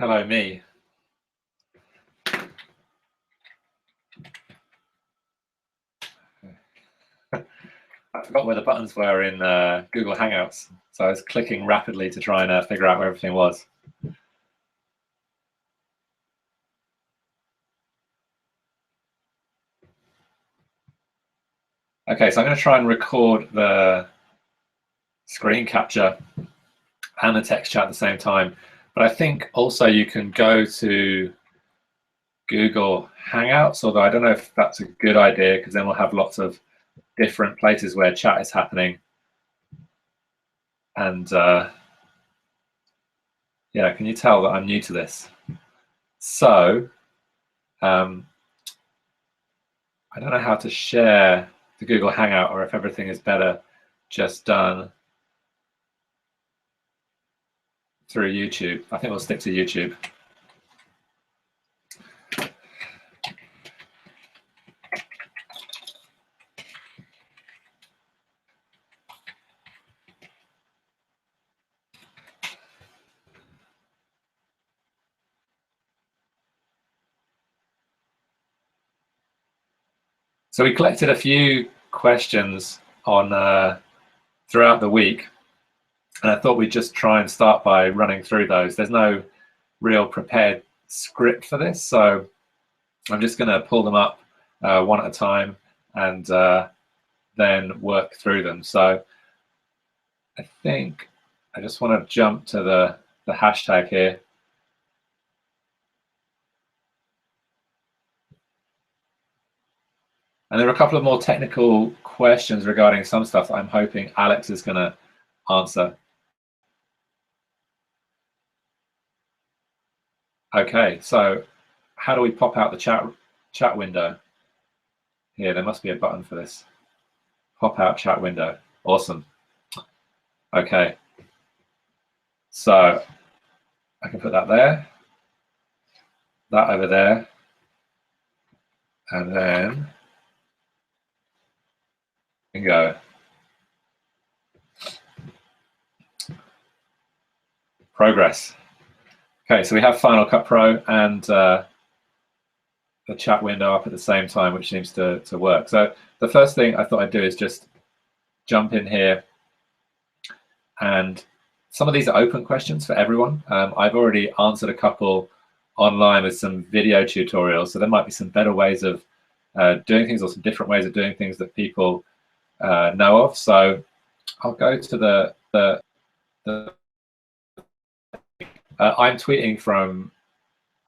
Hello, me. I forgot where the buttons were in Google Hangouts, so I was clicking rapidly to try and figure out where everything was. Okay, so I'm going to try and record the screen capture and the text chat at the same time, but I think also you can go to Google Hangouts, although I don't know if that's a good idea because then we'll have lots of different places where chat is happening. And yeah, can you tell that I'm new to this? So I don't know how to share the Google Hangout or if everything is better just done through YouTube. I think we'll stick to YouTube. So we collected a few questions on throughout the week, and I thought we'd just try and start by running through those. There's no real prepared script for this, so I'm just going to pull them up one at a time and then work through them. So I think I just want to jump to the hashtag here. And there are a couple of more technical questions regarding some stuff that I'm hoping Alex is going to answer. Okay, so how do we pop out the chat window? Here, there must be a button for this. Pop out chat window. Awesome. Okay, so I can put that there, that over there, and then bingo. Progress. Okay, so we have Final Cut Pro and the chat window up at the same time, which seems to work. So the first thing I thought I'd do is just jump in here, and some of these are open questions for everyone. I've already answered a couple online with some video tutorials, so there might be some better ways of doing things or some different ways of doing things that people know of. So I'll go to I'm tweeting from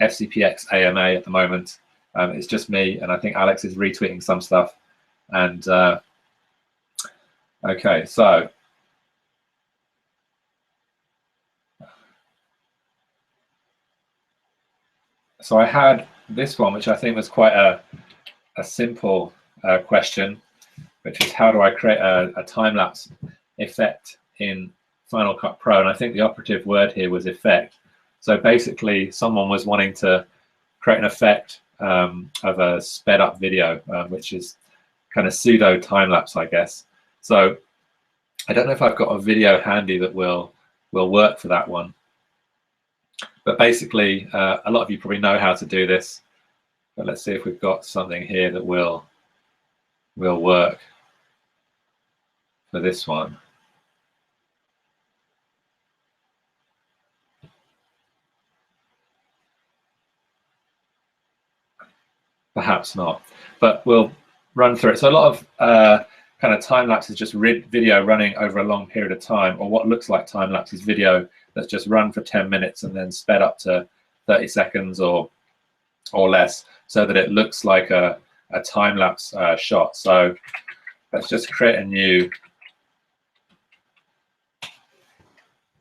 FCPX AMA at the moment. It's just me, and I think Alex is retweeting some stuff. And okay, so I had this one, which I think was quite a simple question, which is how do I create a time-lapse effect in Final Cut Pro? And I think the operative word here was effect. So basically, someone was wanting to create an effect of a sped up video, which is kind of pseudo time-lapse, I guess. So I don't know if I've got a video handy that will work for that one. But basically, a lot of you probably know how to do this. But let's see if we've got something here that will work for this one. Perhaps not, but we'll run through it. So a lot of kind of time lapse is just video running over a long period of time, or what looks like time lapse is video that's just run for 10 minutes and then sped up to 30 seconds or less, so that it looks like a time lapse shot. So let's just create a new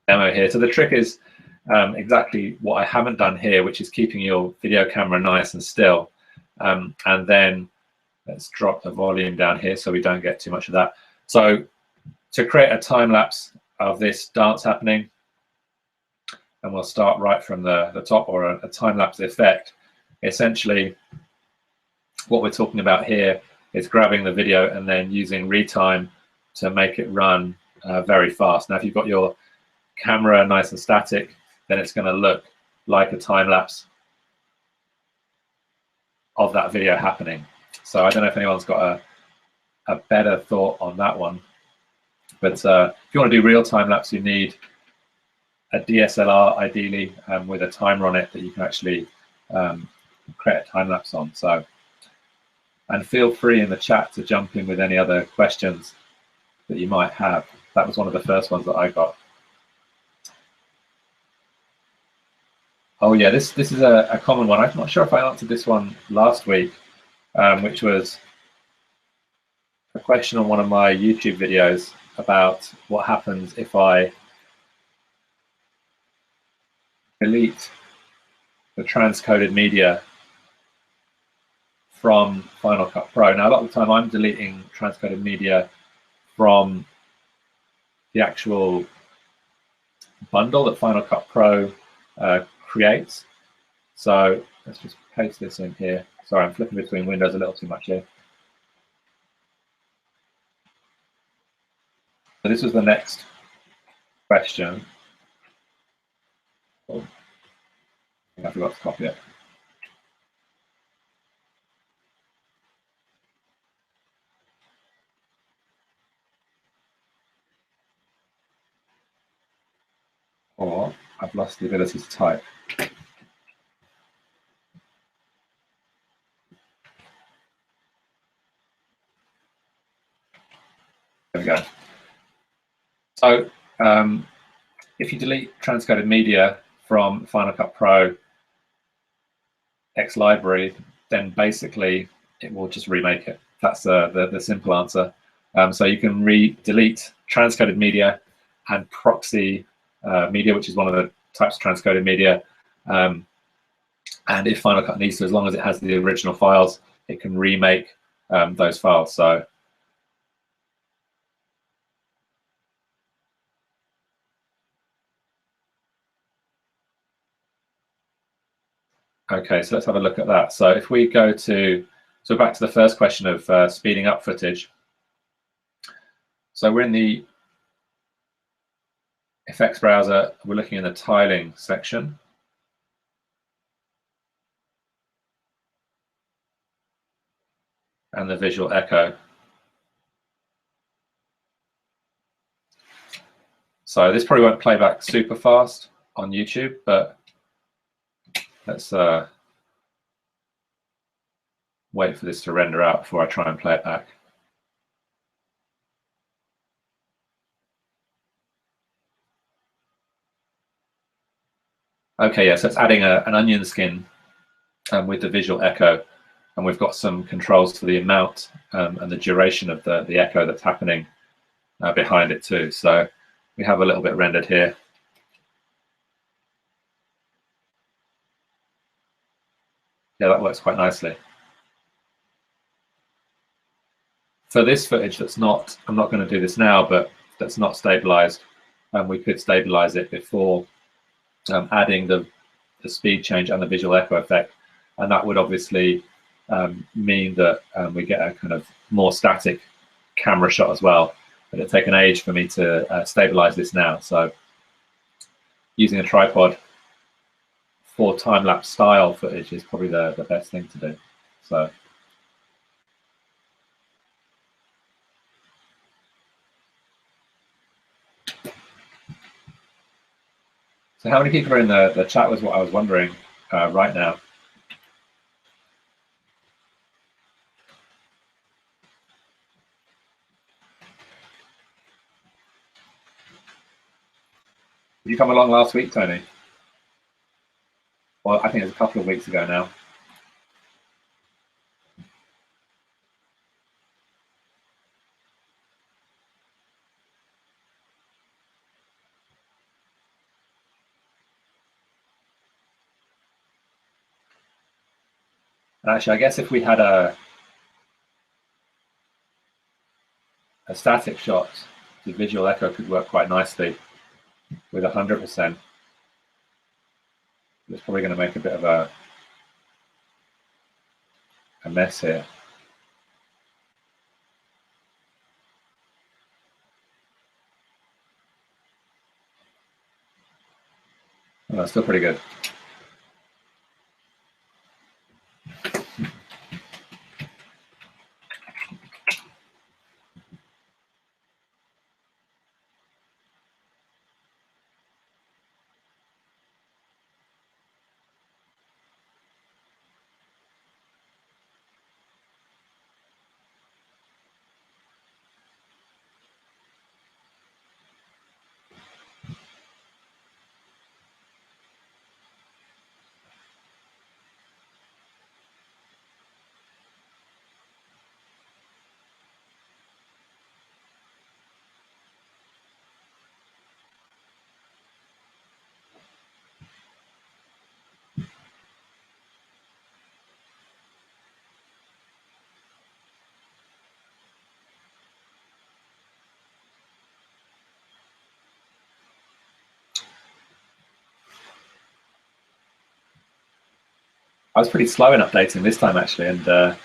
demo here. So the trick is exactly what I haven't done here, which is keeping your video camera nice and still. And then let's drop the volume down here so we don't get too much of that. So to create a time lapse of this dance happening, and we'll start right from the top, or a time lapse effect. Essentially, what we're talking about here is grabbing the video and then using retime to make it run very fast. Now, if you've got your camera nice and static, then it's going to look like a time lapse of that video happening. So I don't know if anyone's got a better thought on that one. But if you want to do real time lapse, you need a DSLR ideally with a timer on it that you can actually create a time lapse on. So, and feel free in the chat to jump in with any other questions that you might have. That was one of the first ones that I got. Oh yeah, this is a common one. I'm not sure if I answered this one last week, which was a question on one of my YouTube videos about what happens if I delete the transcoded media from Final Cut Pro. Now, a lot of the time I'm deleting transcoded media from the actual bundle that Final Cut Pro creates. So let's just paste this in here. Sorry, I'm flipping between windows a little too much here. So this was the next question. Oh, I forgot to copy it. Or I've lost the ability to type. There we go. So if you delete transcoded media from Final Cut Pro X library, then basically it will just remake it. That's the simple answer. So you can delete transcoded media and proxy media, which is one of the types of transcoded media. And if Final Cut needs to, as long as it has the original files, it can remake those files. So okay, so let's have a look at that. So if we go to, so back to the first question of speeding up footage. So we're in the effects browser, we're looking in the tiling section. And the visual echo. So this probably won't play back super fast on YouTube, but let's wait for this to render out before I try and play it back. Okay, yeah, so it's adding an onion skin with the visual echo, and we've got some controls for the amount and the duration of the echo that's happening behind it too. So we have a little bit rendered here. Yeah, that works quite nicely. For this footage that's not, I'm not going to do this now, but that's not stabilized, we could stabilize it before adding the speed change and the visual echo effect, and that would obviously mean that we get a kind of more static camera shot as well. But it'd take an age for me to stabilize this now, so using a tripod for time-lapse style footage is probably the best thing to do. So how many people are in the chat was what I was wondering right now. Did you come along last week, Tony? Well, I think it was a couple of weeks ago now. And actually, I guess if we had a static shot, the visual echo could work quite nicely with 100%. It's probably going to make a bit of a mess here. Oh, that's still pretty good. I was pretty slow in updating this time actually, and I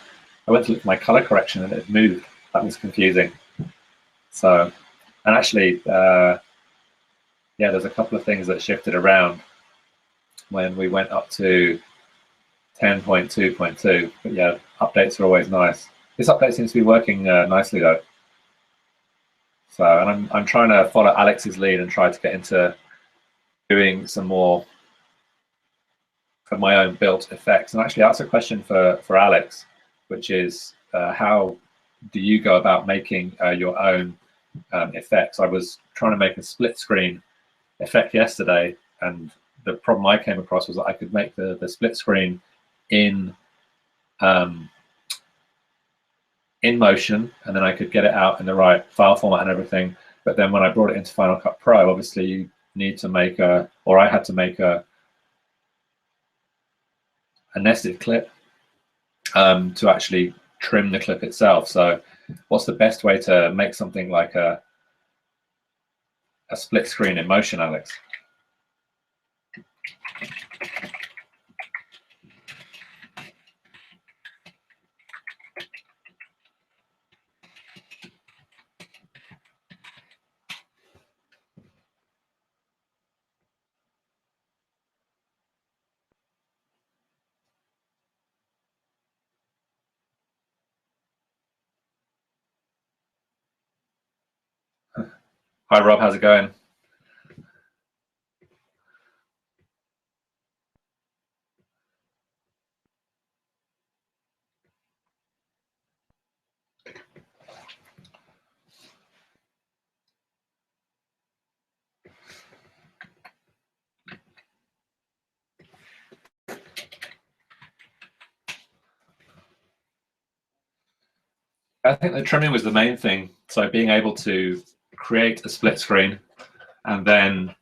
went to look at my color correction and it had moved. That was confusing. So, and actually, yeah, there's a couple of things that shifted around when we went up to 10.2.2. But yeah, updates are always nice. This update seems to be working nicely though. So, and I'm trying to follow Alex's lead and try to get into doing some more of my own built effects. And actually, that's a question for Alex, which is how do you go about making your own effects? I was trying to make a split screen effect yesterday, and the problem I came across was that I could make the split screen in Motion, and then I could get it out in the right file format and everything. But then when I brought it into Final Cut Pro, obviously you need to make I had to make a nested clip to actually trim the clip itself. So what's the best way to make something like a split screen in Motion, Alex? Hi Rob, how's it going? I think the trimming was the main thing. So being able to create a split screen, and then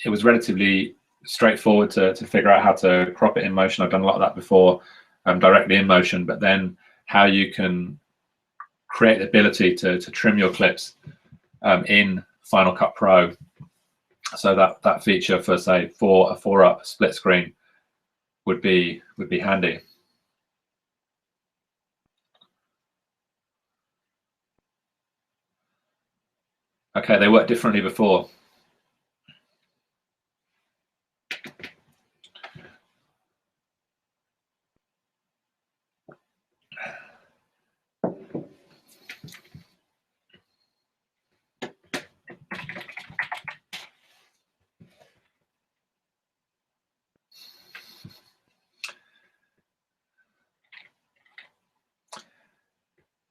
it was relatively straightforward to figure out how to crop it in Motion. I've done a lot of that before, directly in Motion, but then how you can create the ability to trim your clips in Final Cut Pro. So that feature for say for a 4-up split screen would be handy. Okay, they worked differently before.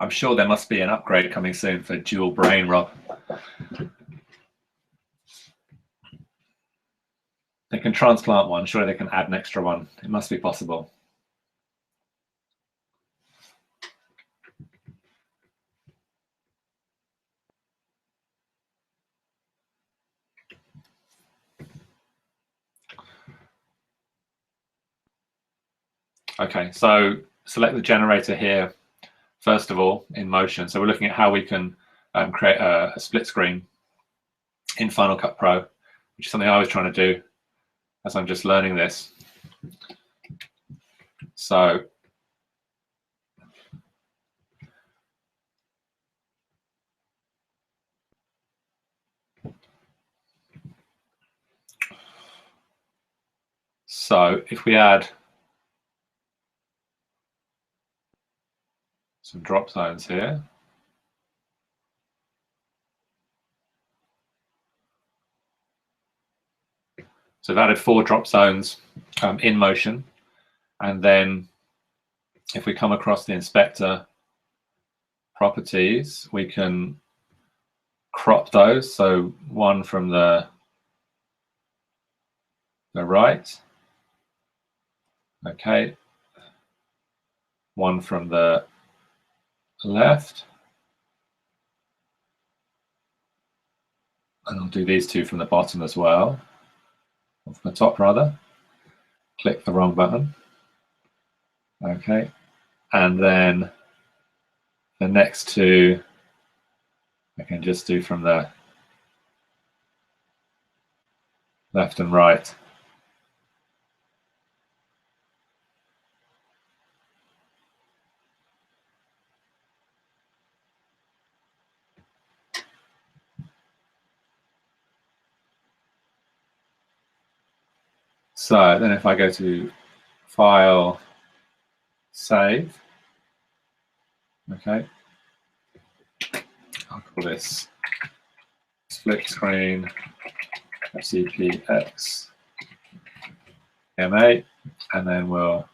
I'm sure there must be an upgrade coming soon for dual brain, Rob. They can transplant one. Surely they can add an extra one. It must be possible. Okay, so select the generator here, first of all, in Motion. So we're looking at how we can create a split screen in Final Cut Pro, which is something I was trying to do as I'm just learning this. So if we add some drop zones here, so I've added 4 drop zones in Motion, and then if we come across the inspector properties, we can crop those. So one from the right, okay, one from the left, and I'll do these 2 from the bottom as well, or from the top rather. Click the wrong button. Okay, and then the next 2 I can just do from the left and right. So then if I go to File, Save, okay, I'll call this split screen CPX MA, and then we'll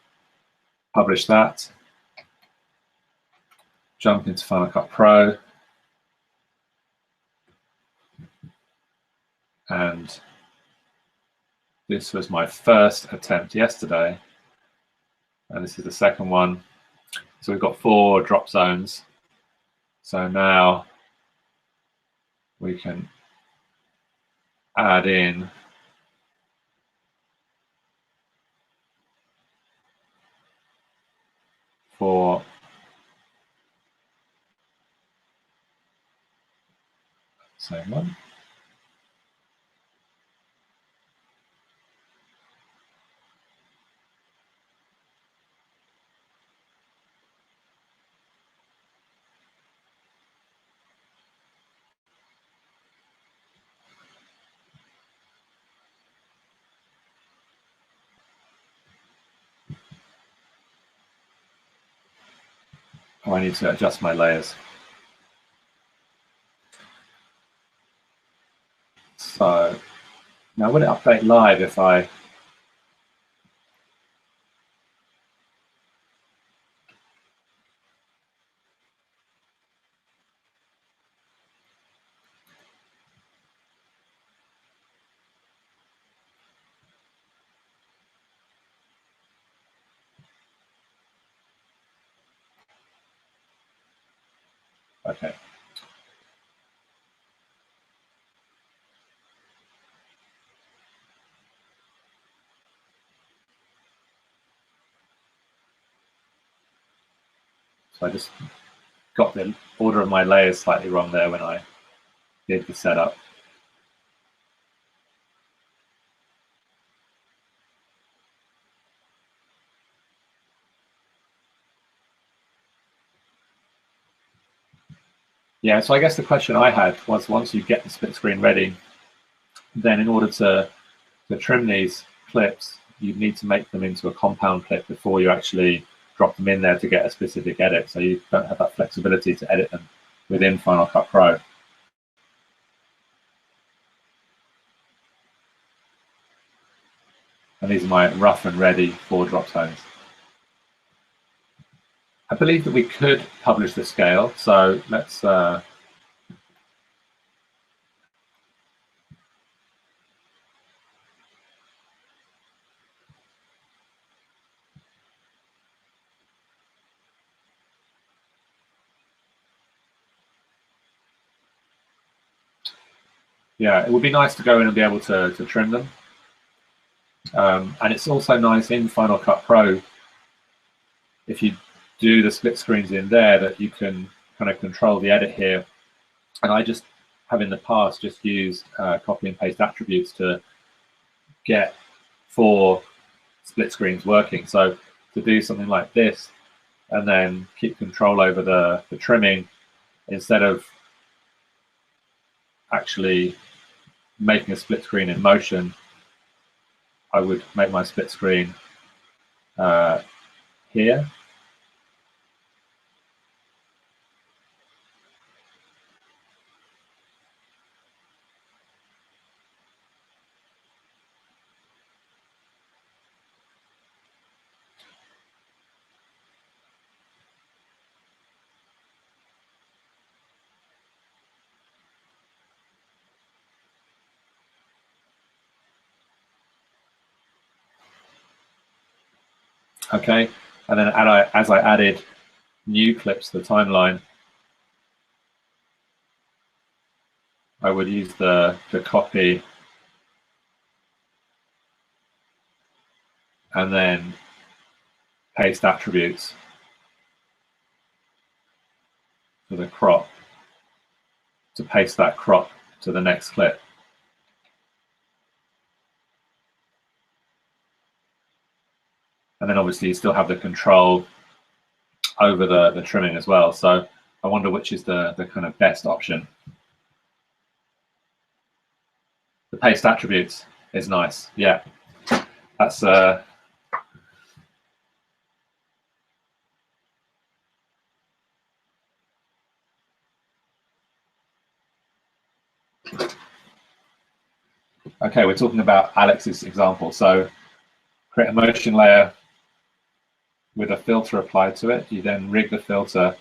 publish that. Jump into Final Cut Pro, and this was my first attempt yesterday, and this is the second one. So we've got 4 drop zones. So now we can add in for same one. Oh, I need to adjust my layers. So now will it update live if I okay. So I just got the order of my layers slightly wrong there when I did the setup. Yeah, so I guess the question I had was, once you get the split screen ready, then in order to trim these clips, you need to make them into a compound clip before you actually drop them in there to get a specific edit. So you don't have that flexibility to edit them within Final Cut Pro. And these are my rough and ready 4 drop zones. I believe that we could publish the scale. So let's yeah, it would be nice to go in and be able to trim them. And it's also nice in Final Cut Pro, if you do the split screens in there, that you can kind of control the edit here. And I just have in the past just used copy and paste attributes to get 4 split screens working. So to do something like this and then keep control over the trimming, instead of actually making a split screen in motion, I would make my split screen here. Okay, and then as I added new clips to the timeline, I would use the copy and then paste attributes for the crop to paste that crop to the next clip. And then obviously you still have the control over the trimming as well. So I wonder which is the kind of best option. The paste attributes is nice, yeah. That's okay. We're talking about Alex's example. So create a motion layer with a filter applied to it. You then rig the filter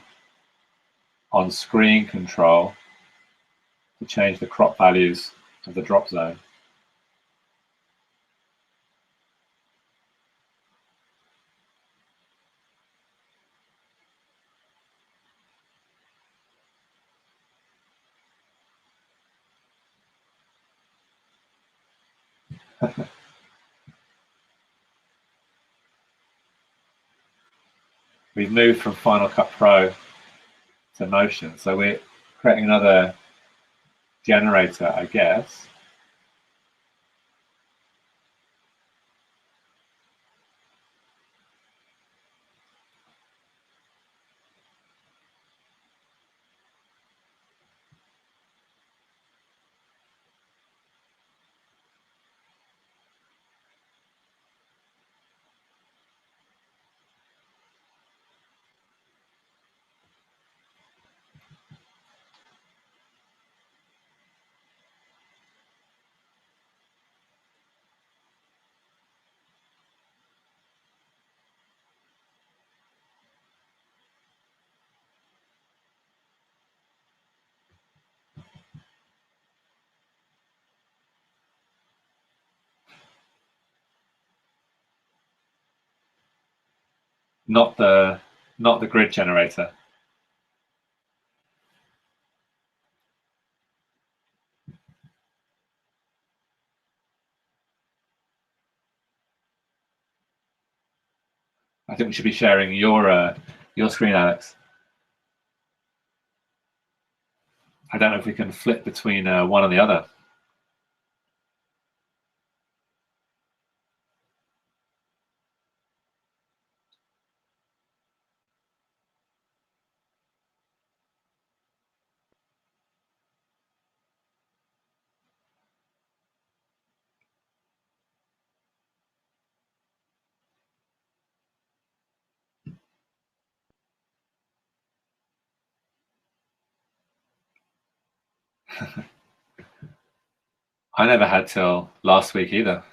on screen control to change the crop values of the drop zone. We've moved from Final Cut Pro to Motion, so we're creating another generator, I guess. Not the grid generator. I think we should be sharing your screen, Alex. I don't know if we can flip between one and the other. I never had till last week either.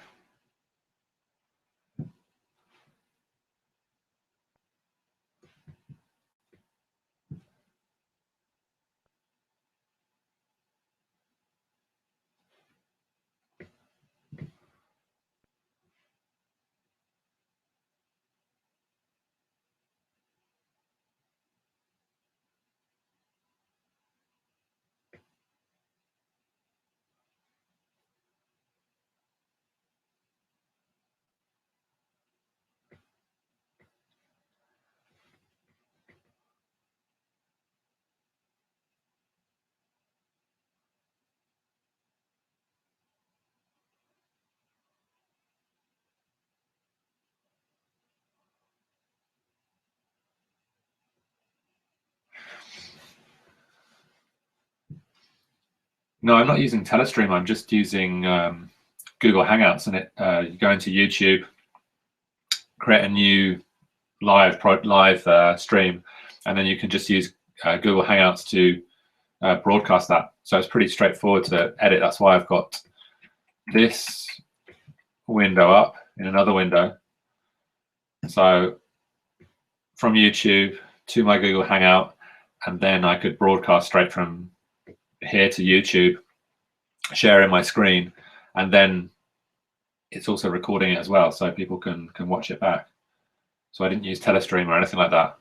No, I'm not using Telestream. I'm just using Google Hangouts, and you go into YouTube, create a new live stream, and then you can just use Google Hangouts to broadcast that. So it's pretty straightforward to edit. That's why I've got this window up in another window. So from YouTube to my Google Hangout, and then I could broadcast straight from here to YouTube, sharing my screen, and then it's also recording it as well, so people can watch it back. So I didn't use Telestream or anything like that.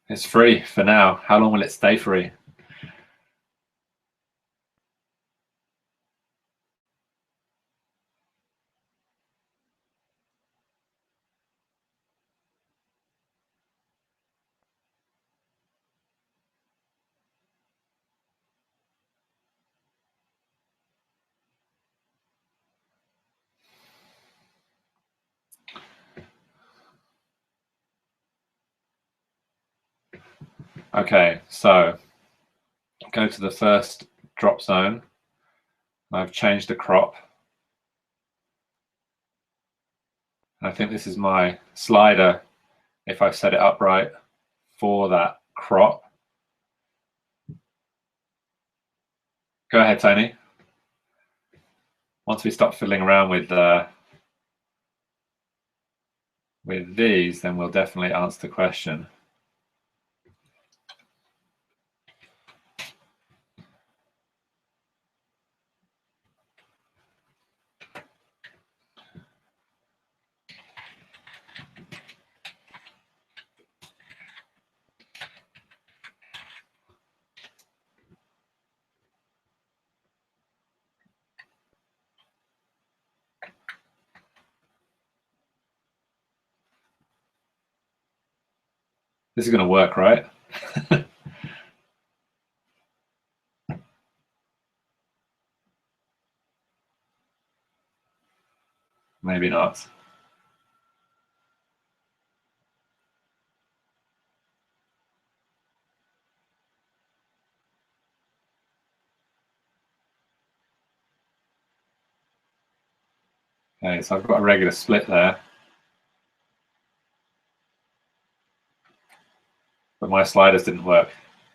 It's free for now. How long will it stay free? Okay, so go to the first drop zone. I've changed the crop. I think this is my slider if I've set it up right for that crop. Go ahead, Tony. Once we stop fiddling around with these, then we'll definitely answer the question. This is going to work, right? Maybe not. Okay, so I've got a regular split there. But my sliders didn't work.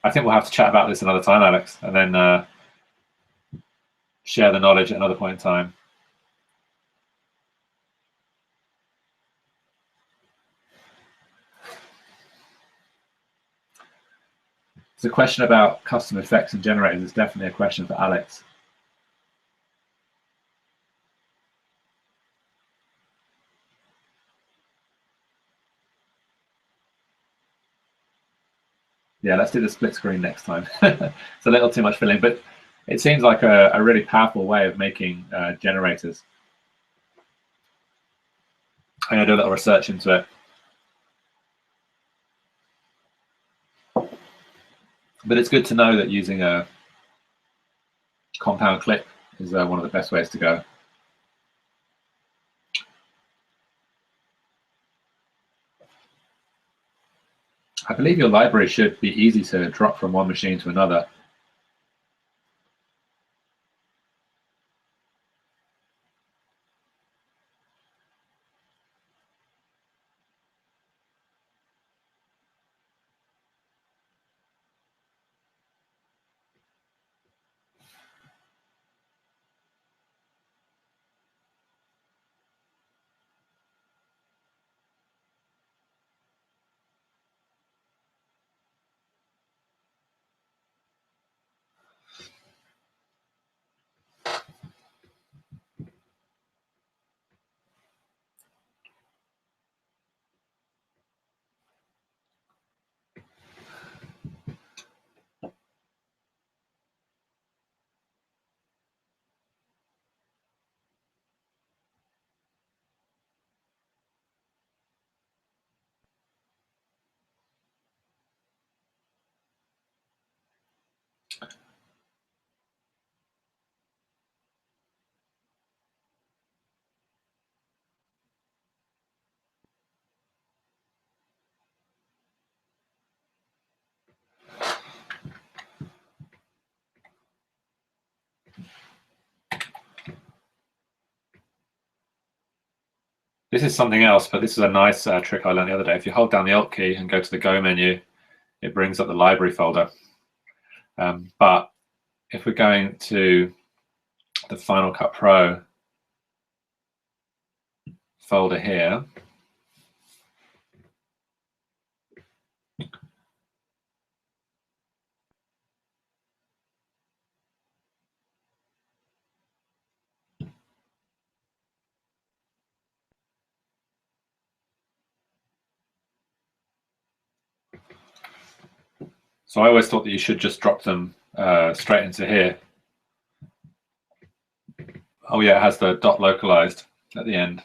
I think we'll have to chat about this another time, Alex, and then share the knowledge at another point in time. There's a question about custom effects and generators. It's definitely a question for Alex. Yeah, let's do the split screen next time. It's a little too much filling, but it seems like a really powerful way of making generators. I'm going to do a little research into it. But it's good to know that using a compound clip is one of the best ways to go. I believe your library should be easy to drop from one machine to another. This is something else, but this is a nice trick I learned the other day. If you hold down the Alt key and go to the Go menu, it brings up the library folder. But if we're going to the Final Cut Pro folder here, so I always thought that you should just drop them straight into here. Oh yeah, it has the dot localized at the end.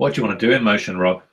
What do you want to do in motion, Rob?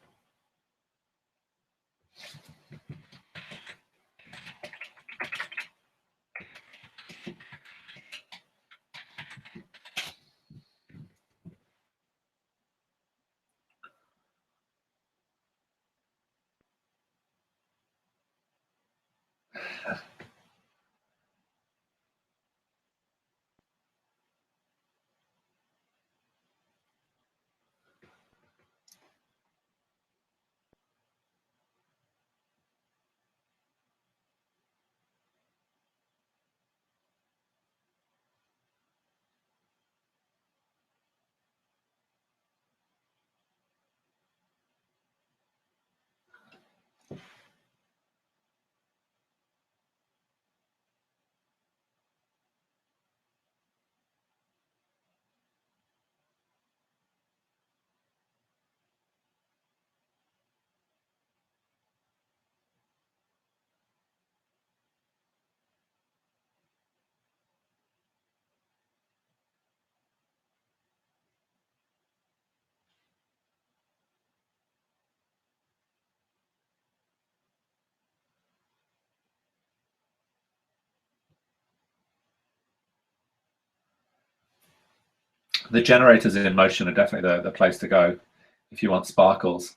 The generators in motion are definitely the place to go if you want sparkles.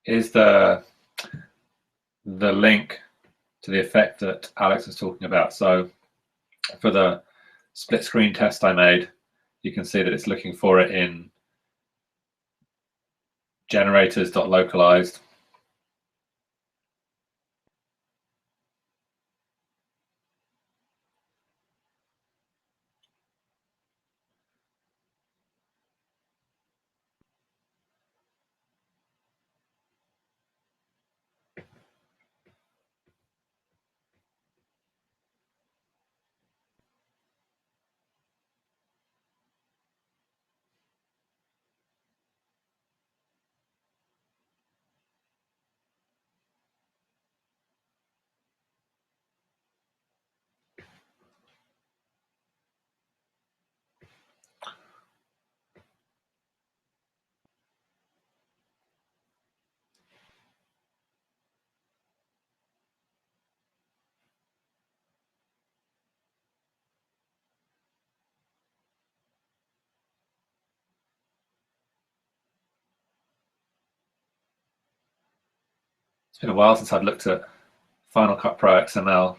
Is the link to the effect that Alex was talking about. So for the split screen test I made, you can see that it's looking for it in generators.localized. It's been a while since I've looked at Final Cut Pro XML.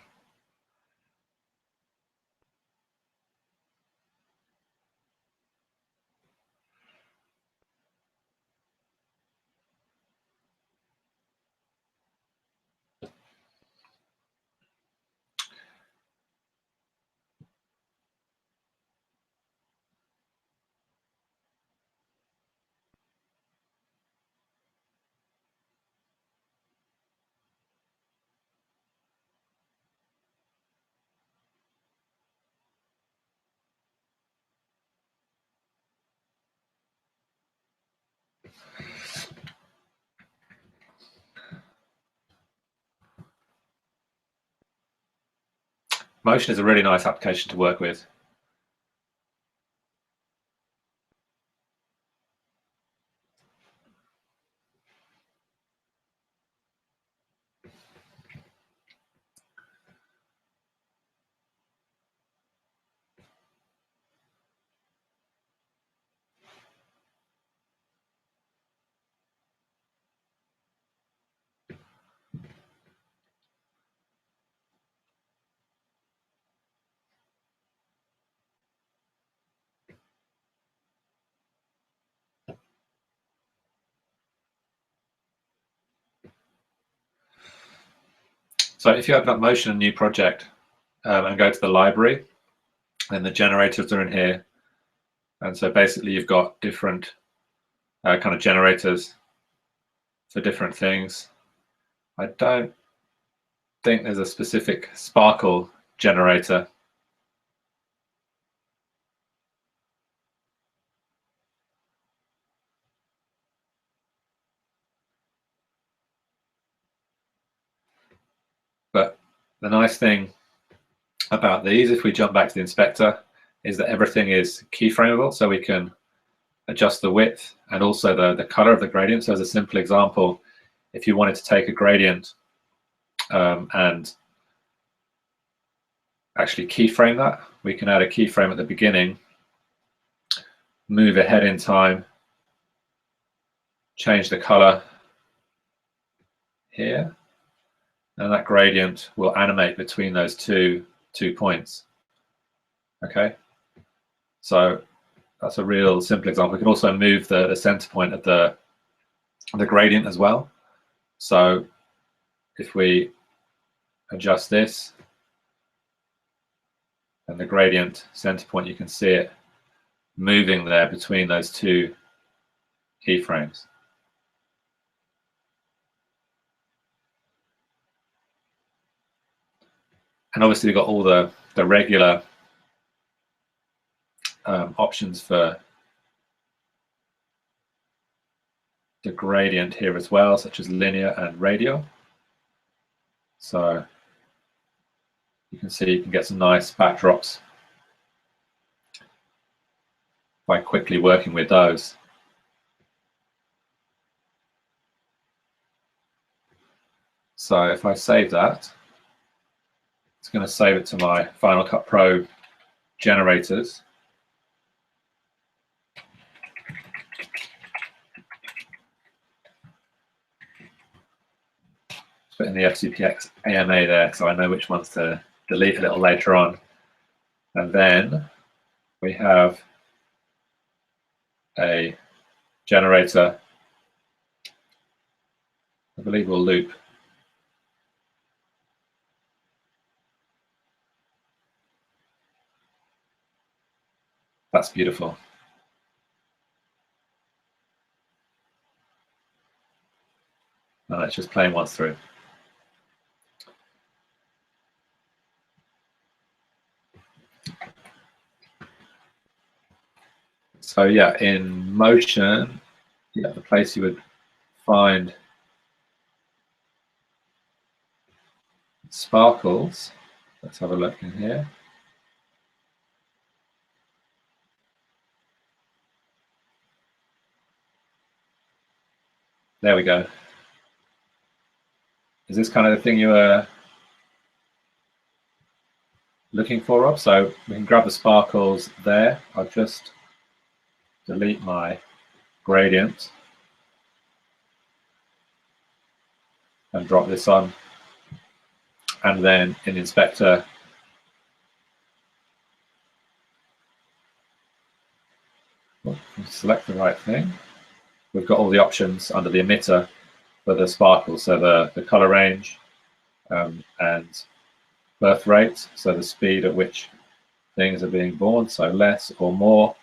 Motion is a really nice application to work with. So if you open up Motion, a new project, and go to the library, then the generators are in here. And so basically you've got different kind of generators for different things. I don't think there's a specific sparkle generator. But the nice thing about these, if we jump back to the inspector, is that everything is keyframeable, so we can adjust the width and also the color of the gradient. So as a simple example, if you wanted to take a gradient and actually keyframe that, we can add a keyframe at the beginning, move ahead in time, change the color here, and that gradient will animate between those two points. Okay, so that's a real simple example. We can also move the center point of the gradient as well. So if we adjust this and the gradient center point, you can see it moving there between those two keyframes. And obviously we've got all the regular options for the gradient here as well, such as linear and radial. So you can see you can get some nice backdrops by quickly working with those. So if I save that, it's going to save it to my Final Cut Pro generators. Put in the FCPX AMA there, so I know which ones to delete a little later on. And then we have a generator, I believe we'll loop. That's beautiful. And let's just play once through. So yeah, in Motion, yeah, the place you would find sparkles. Let's have a look in here. There we go. Is this kind of the thing you were looking for, Rob? So we can grab the sparkles there. I'll just delete my gradient and drop this on. and then in Inspector, select the right thing. We've got all the options under the emitter for the sparkle, so the color range and birth rate, so the speed at which things are being born, so less or more,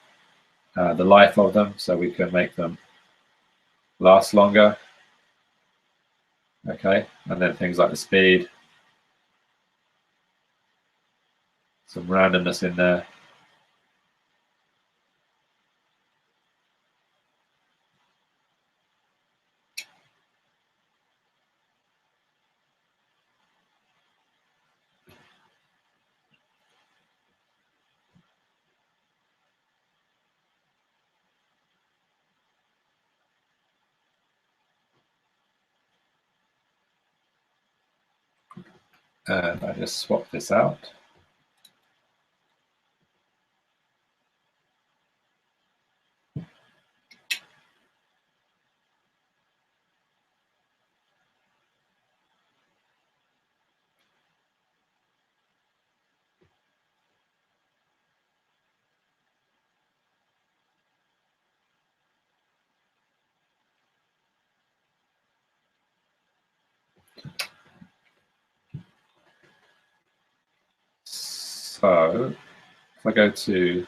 the life of them, so we can make them last longer, okay, and then things like the speed, some randomness in there. And I just swap this out. So if I go to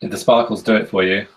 did the sparkles do it for you?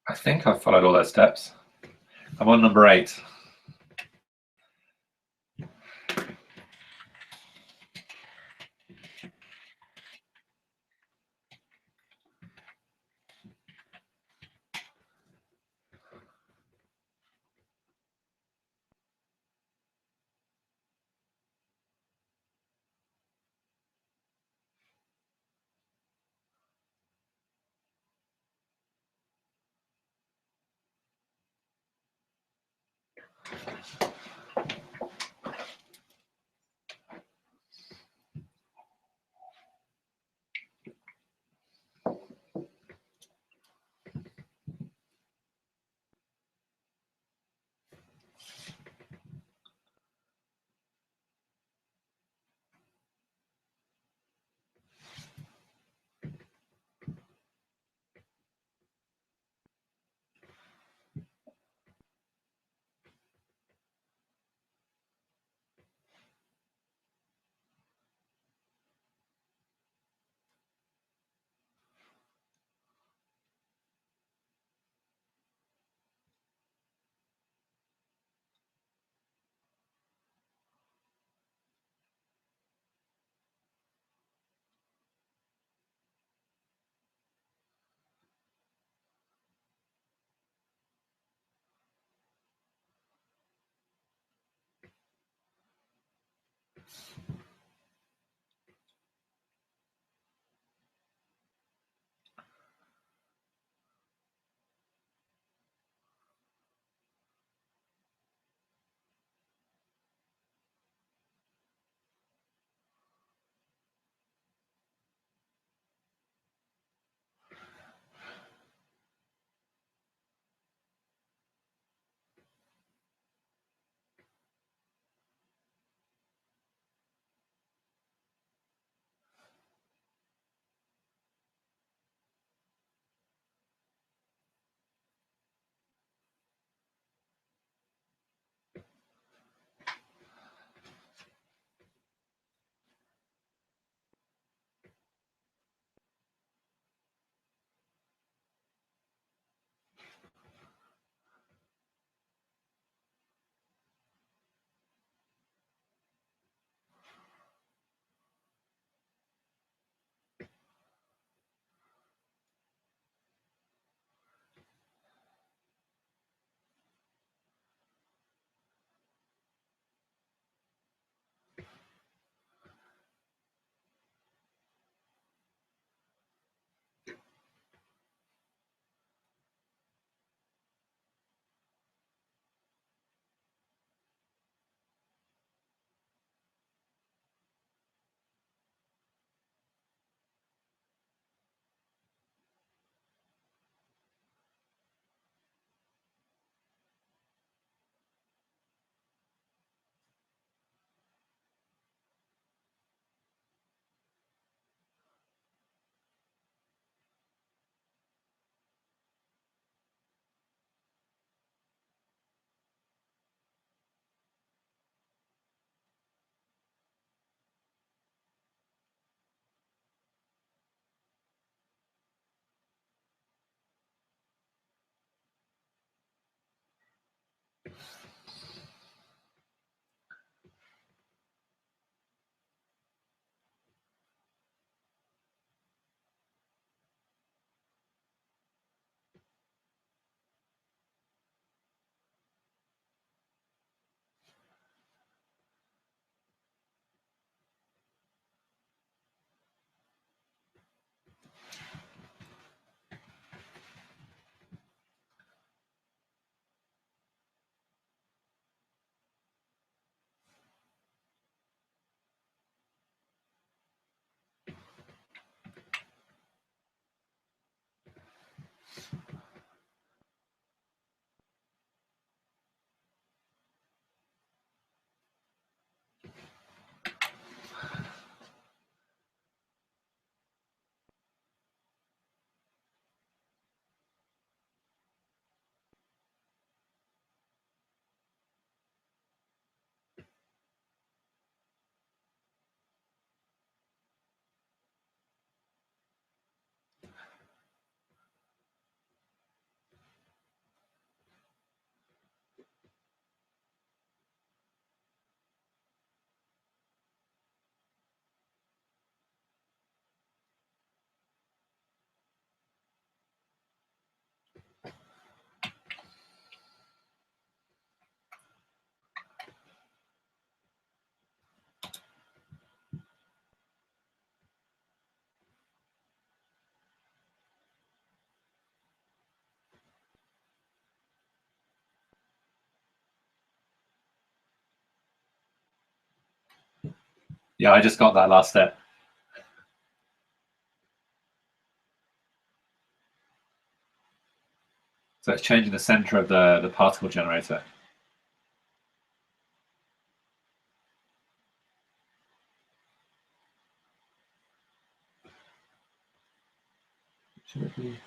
I think I've followed all those steps. I'm on number 8. Yeah, I just got that last step. So it's changing the center of the particle generator. Should it be?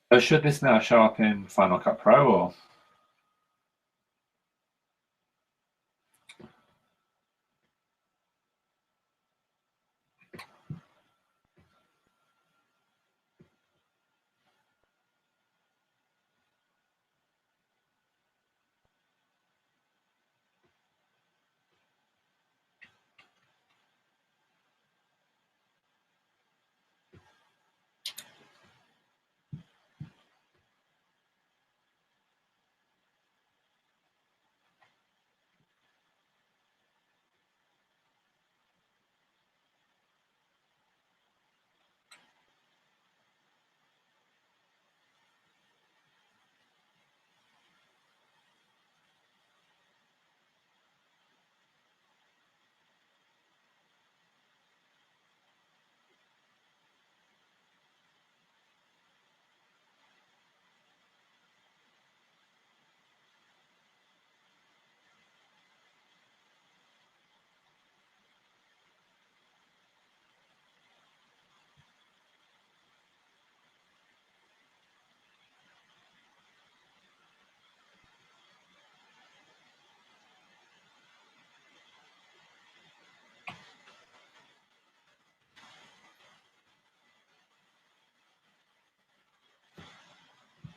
So should this now show up in Final Cut Pro or?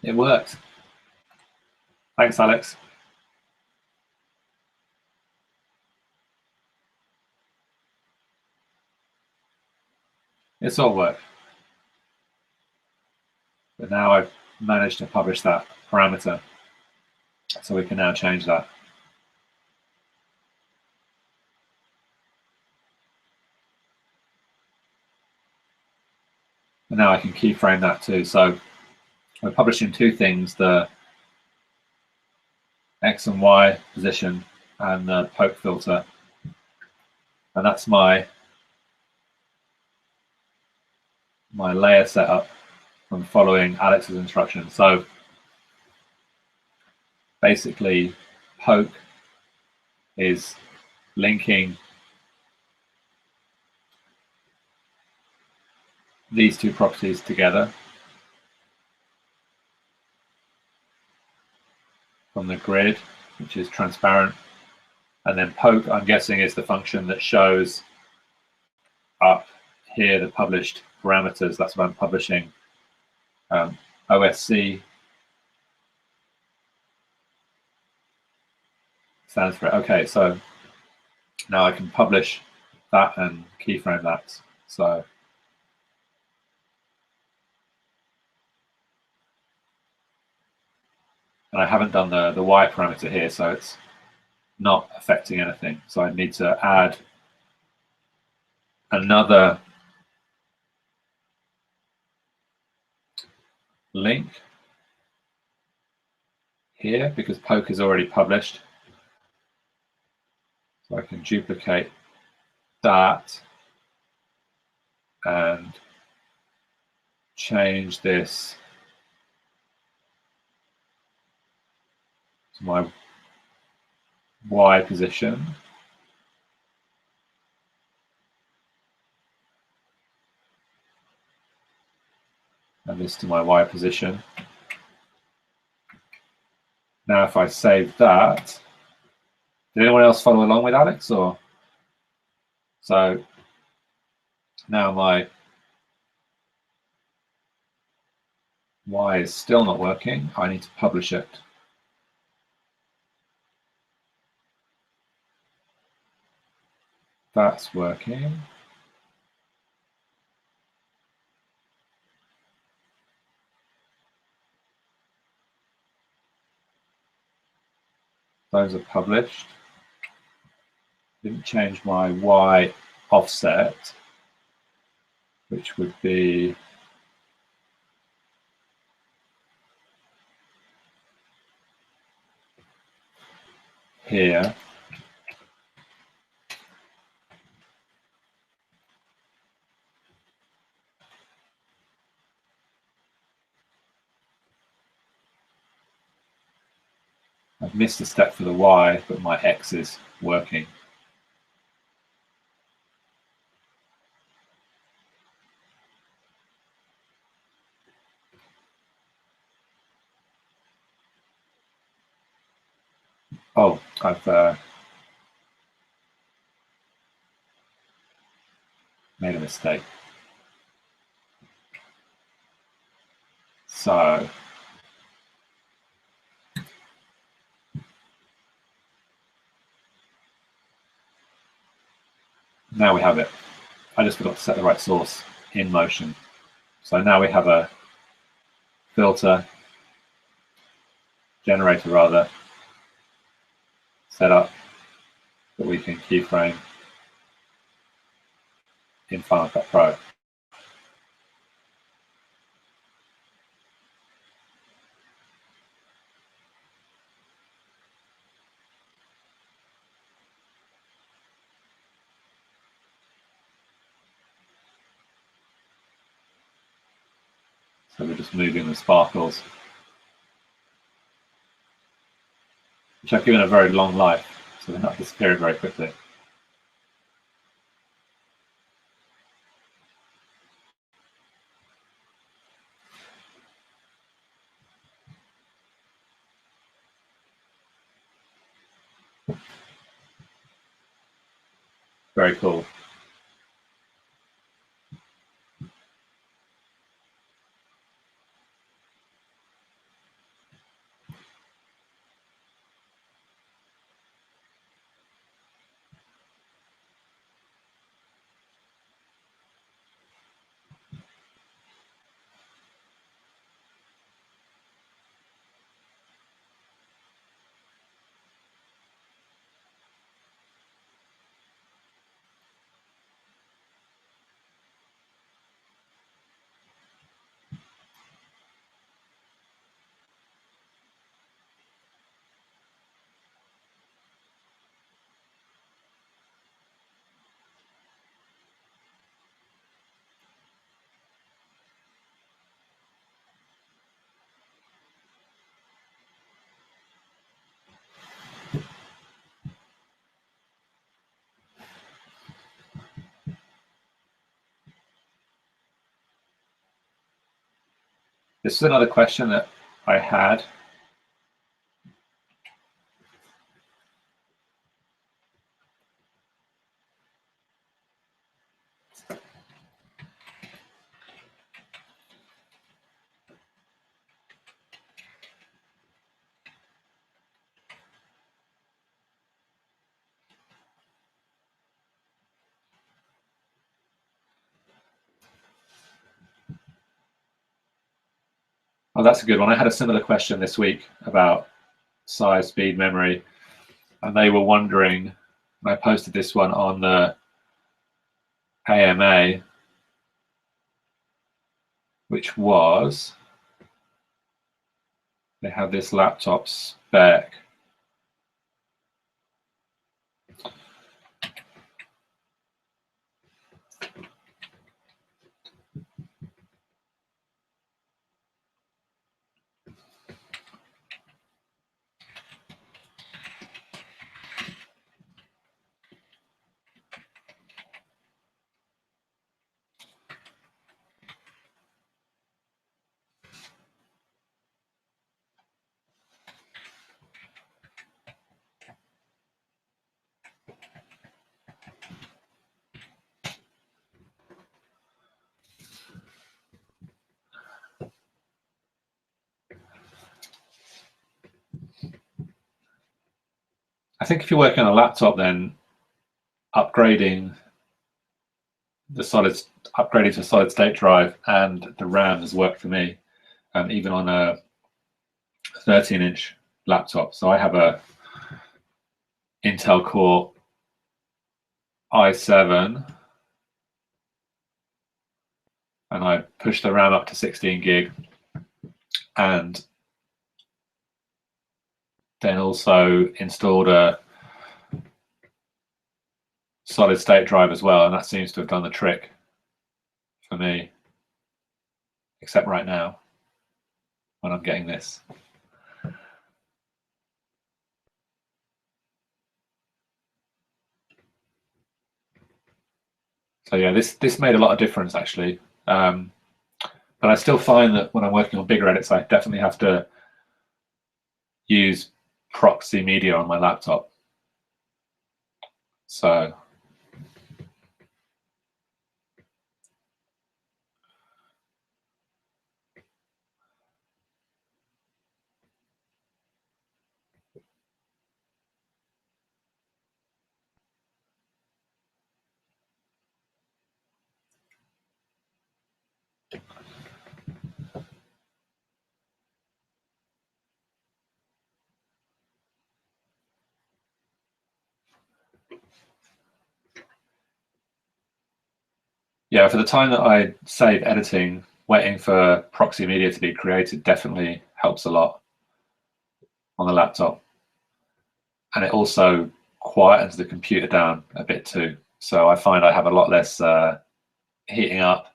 It worked. Thanks, Alex. It's all worked. But now I've managed to publish that parameter. So we can now change that. And now I can keyframe that too. So we're publishing two things, the X and Y position and the poke filter. And that's my layer setup from following Alex's instructions. So basically, poke is linking these two properties together from the grid, which is transparent. And then poke, I'm guessing, is the function that shows up here the published parameters. That's what I'm publishing. OSC stands for it. Okay, so now I can publish that and keyframe that. So and I haven't done the Y parameter here, so it's not affecting anything. So I need to add another link here because poke is already published. So I can duplicate that and change this to my Y position. And this to my Y position. Now if I save that, did anyone else follow along with Alex? Or so now my Y is still not working. I need to publish it. That's working. Those are published. Didn't change my Y offset, which would be here. I've missed a step for the Y, but my X is working. Oh, I've made a mistake. So now we have it. I just forgot to set the right source in motion. So now we have a filter, generator rather, set up that we can keyframe in Final Cut Pro. So we're just moving the sparkles, which I've given a very long life, so they're not disappearing very quickly. Very cool. this is another question that I had. Oh, that's a good one. I had a similar question this week about size, speed, memory, and they were wondering, and I posted this one on the AMA, which was, they have this laptop spec. I think if you're working on a laptop, then upgrading to a solid state drive and the RAM has worked for me, even on a 13-inch laptop. So I have a Intel Core i7, and I pushed the RAM up to 16 gig, and then also installed a solid state drive as well, and that seems to have done the trick for me, except right now when I'm getting this. So yeah, this made a lot of difference actually, but I still find that when I'm working on bigger edits, I definitely have to use proxy media on my laptop. So yeah, for the time that I save editing, waiting for proxy media to be created definitely helps a lot on the laptop. And it also quietens the computer down a bit too. So I find I have a lot less heating up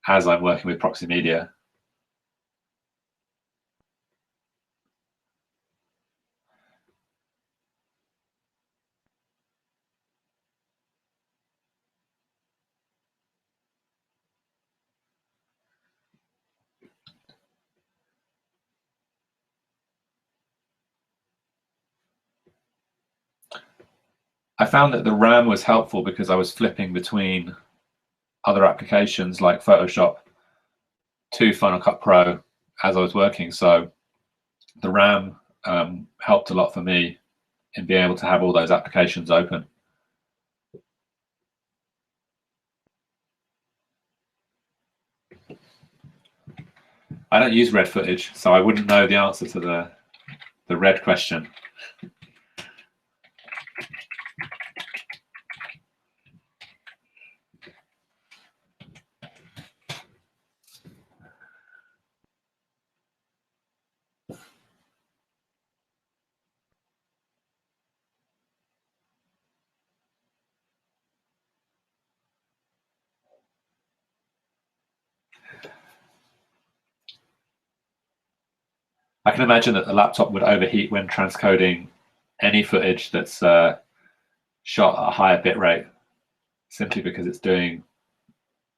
as I'm working with proxy media. I found that the RAM was helpful because I was flipping between other applications like Photoshop to Final Cut Pro as I was working. So the RAM helped a lot for me in being able to have all those applications open. I don't use red footage, so I wouldn't know the answer to the red question. I can imagine that the laptop would overheat when transcoding any footage that's shot at a higher bit rate, simply because it's doing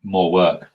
more work.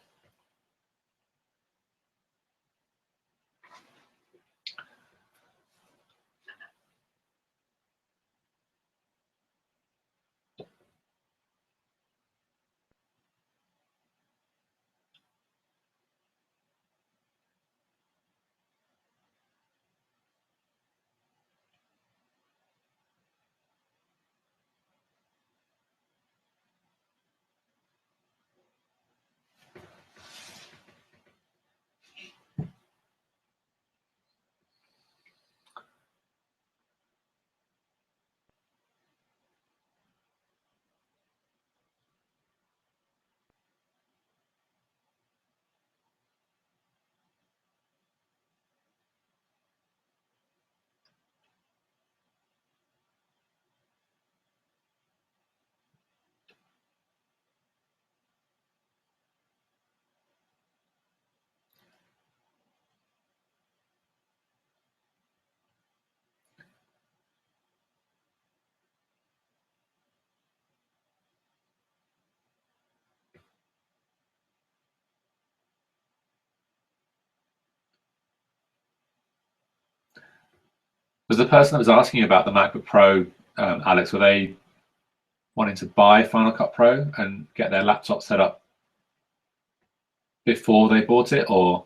Was the person that was asking you about the MacBook Pro, Alex, were they wanting to buy Final Cut Pro and get their laptop set up before they bought it, or?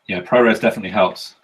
Yeah, ProRes definitely helps.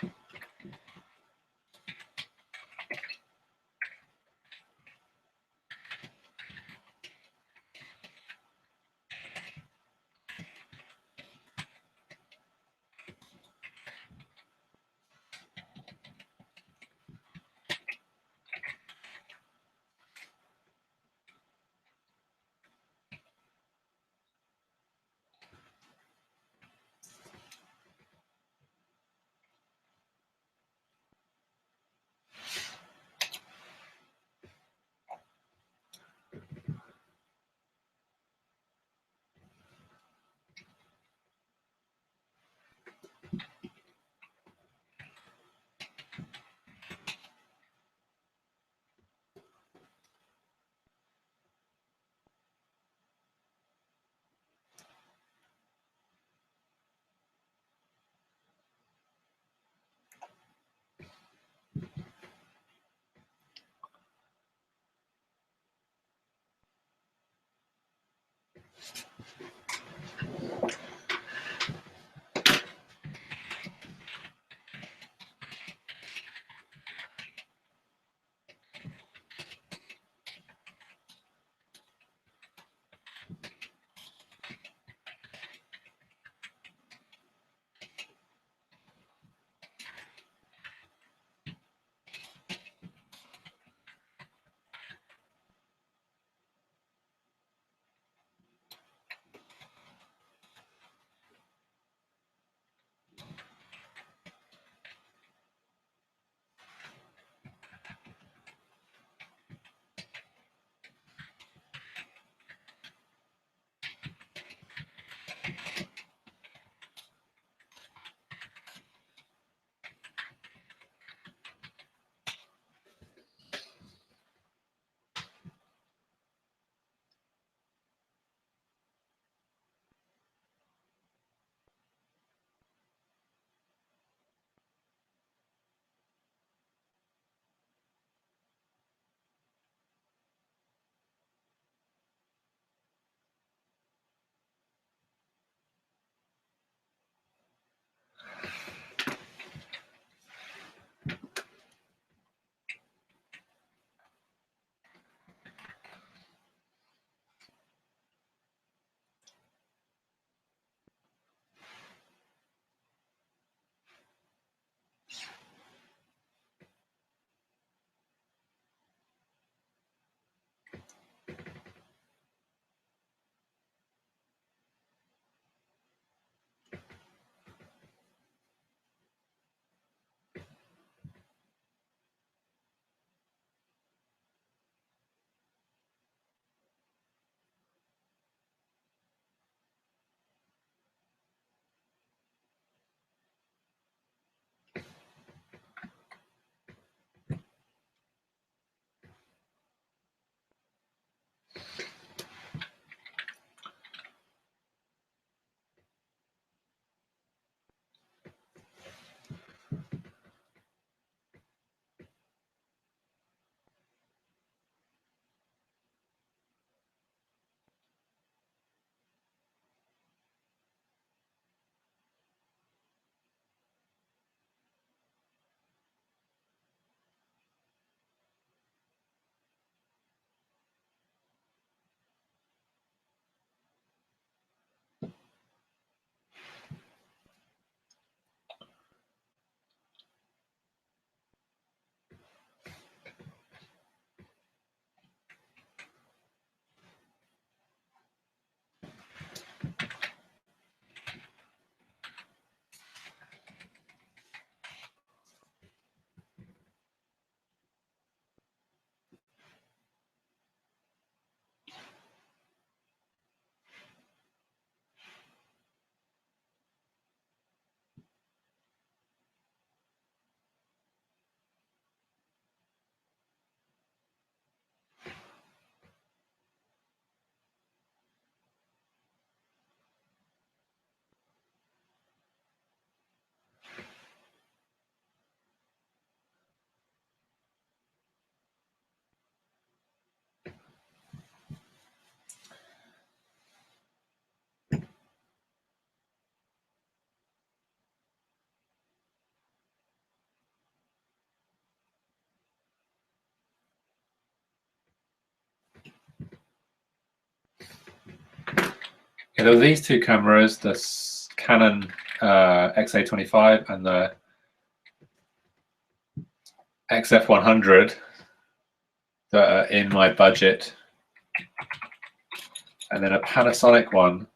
Yeah, there were these two cameras, the Canon XA25 and the XF100 that are in my budget, and then a Panasonic one.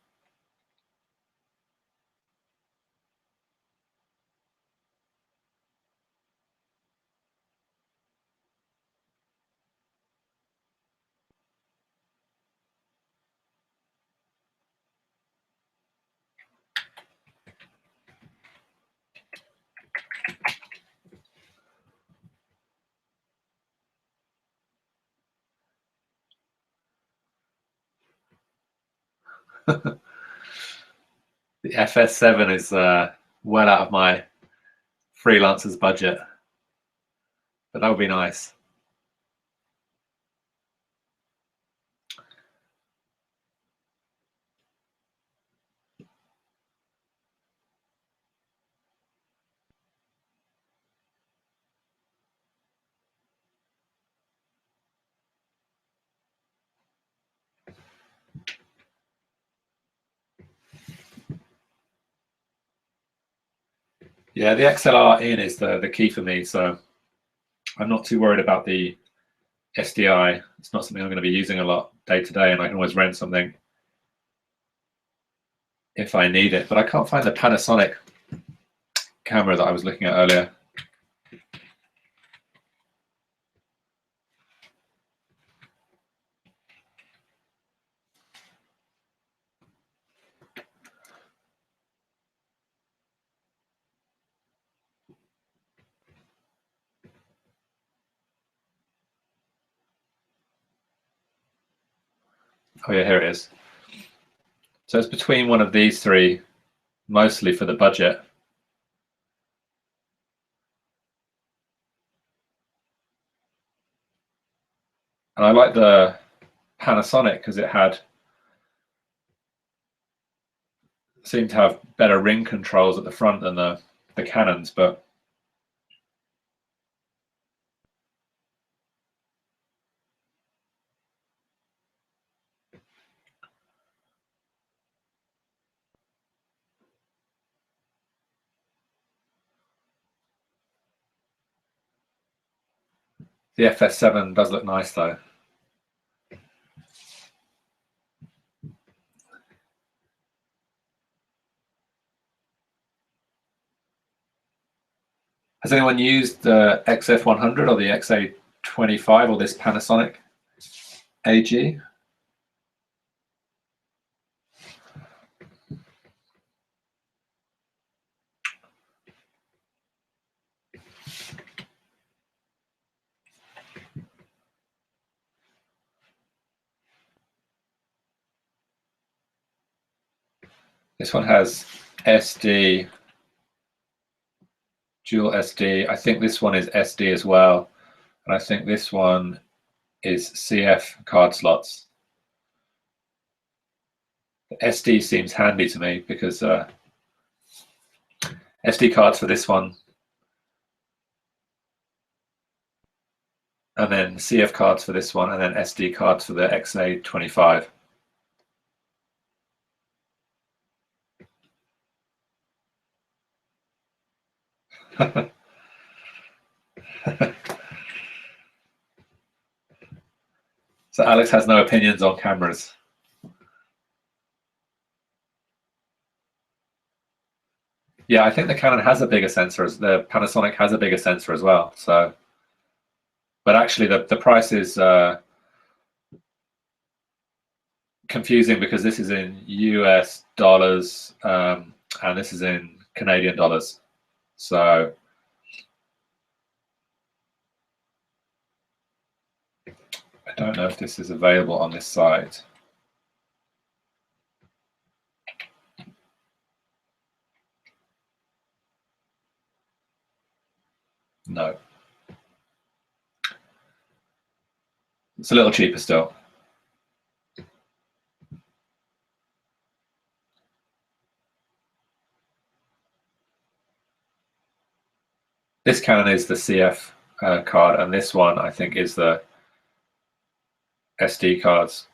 The FS7 is well out of my freelancer's budget, but that would be nice. Yeah, the XLR in is the key for me, so I'm not too worried about the SDI. It's not something I'm going to be using a lot day to day, and I can always rent something if I need it. But I can't find the Panasonic camera that I was looking at earlier. Oh yeah, here it is. So it's between one of these three, mostly for the budget. And I like the Panasonic because it seemed to have better ring controls at the front than the Canons, but the FS7 does look nice though. Has anyone used the XF100 or the XA25 or this Panasonic AG? This one has SD, dual SD. I think this one is SD as well. And I think this one is CF card slots. The SD seems handy to me because SD cards for this one, and then CF cards for this one, and then SD cards for the XA25. So Alex has no opinions on cameras. Yeah, I think the Canon has a bigger sensor. The Panasonic has a bigger sensor as well. So, but actually, the price is confusing because this is in US dollars and this is in Canadian dollars. So I don't know if this is available on this site. No. It's a little cheaper still. This Canon is the CF card, and this one I think is the SD cards.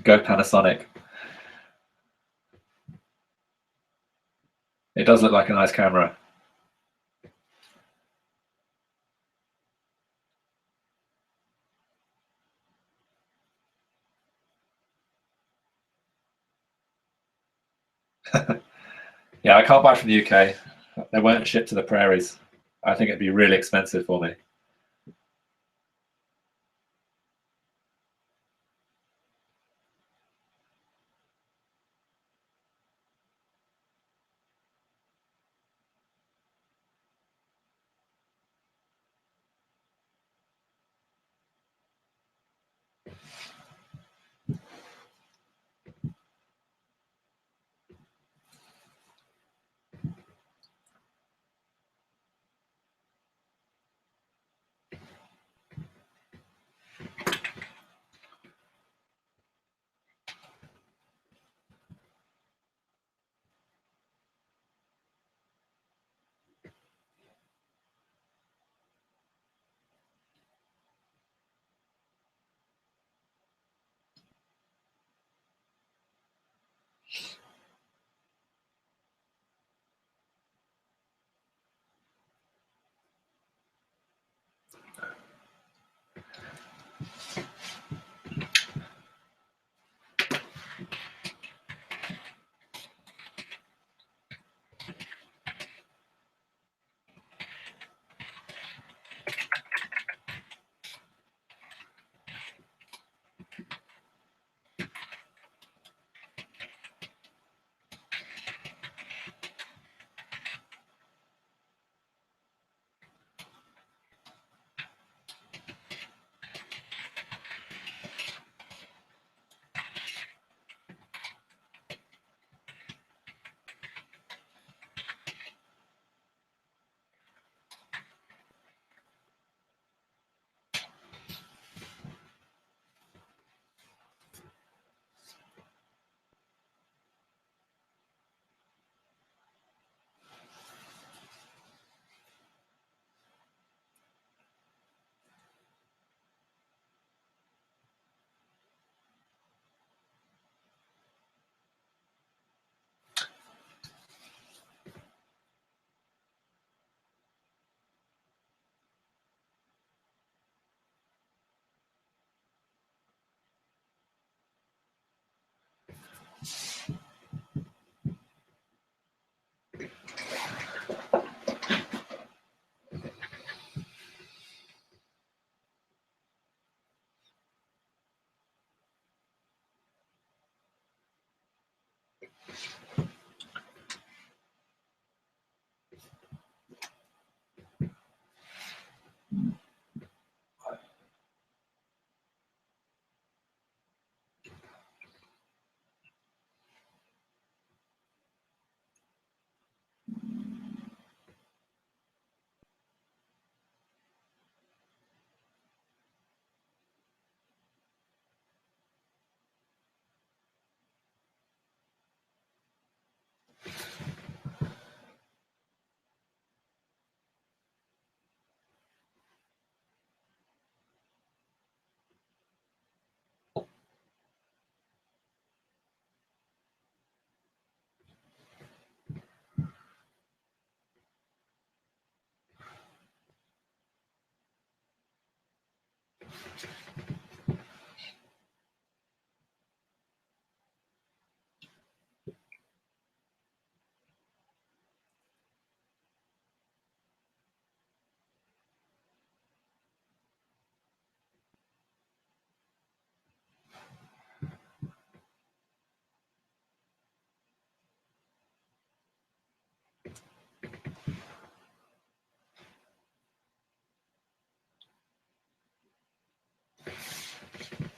Go Panasonic. It does look like a nice camera. Yeah, I can't buy from the UK. They won't ship to the prairies. I think it'd be really expensive for me.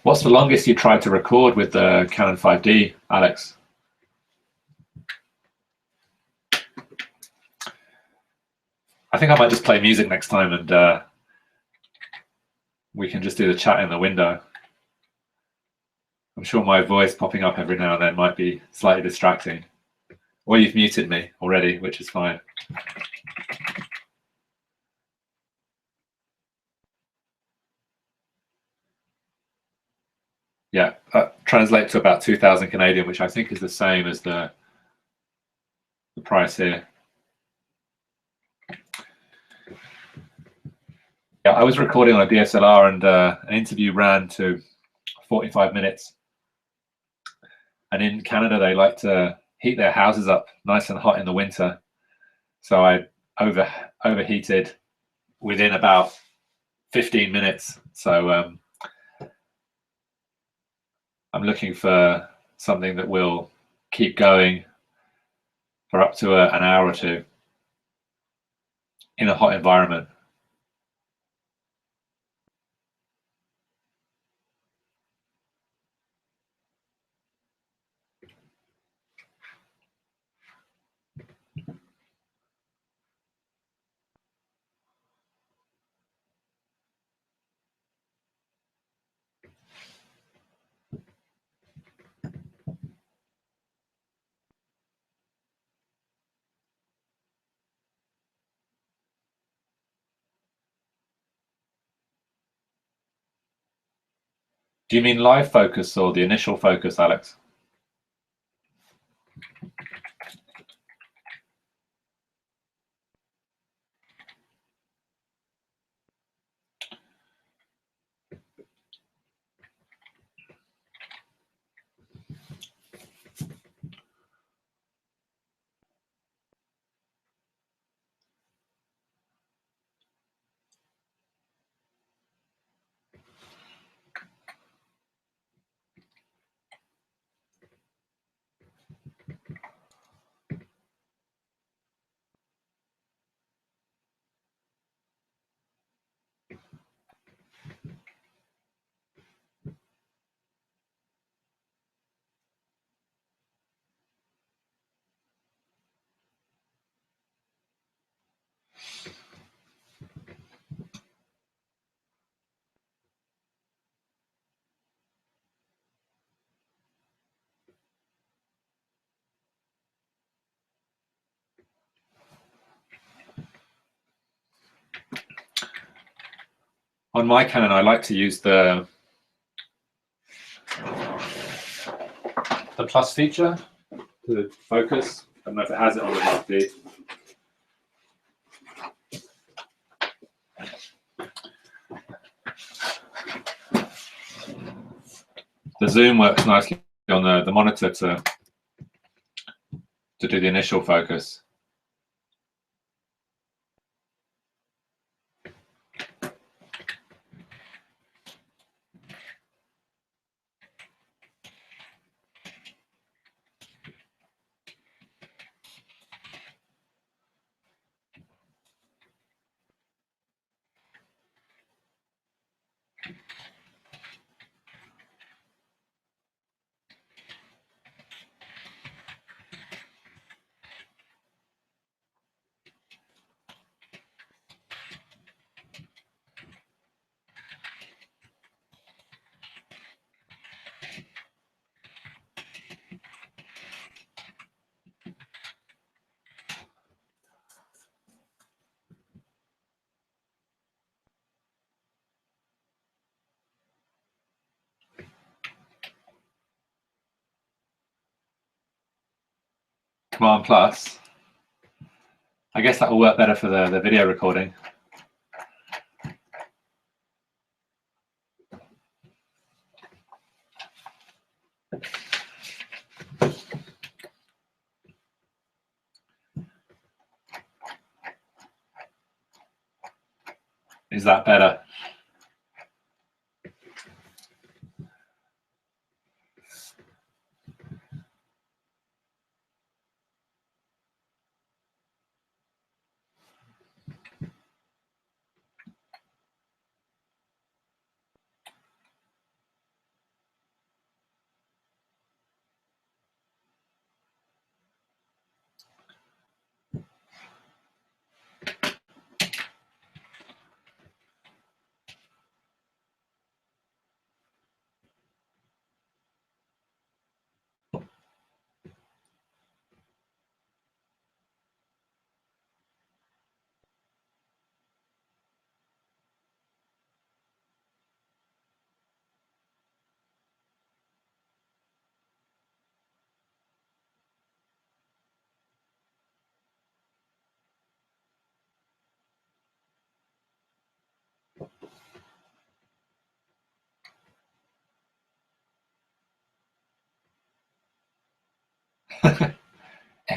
What's the longest you tried to record with the Canon 5D, Alex? I think I might just play music next time, and we can just do the chat in the window. I'm sure my voice popping up every now and then might be slightly distracting. Or you've muted me already, which is fine. Yeah, that translates to about 2,000 Canadian, which I think is the same as the price here. Yeah, I was recording on a DSLR, and an interview ran to 45 minutes. And in Canada, they like to heat their houses up nice and hot in the winter. So I overheated within about 15 minutes. So I'm looking for something that will keep going for up to an hour or two in a hot environment. Do you mean live focus or the initial focus, Alex? On my Canon, I like to use the plus feature to focus. I don't know if it has it on the Mark D. The zoom works nicely on the monitor to do the initial focus. Command plus. I guess that will work better for the video recording. Is that better?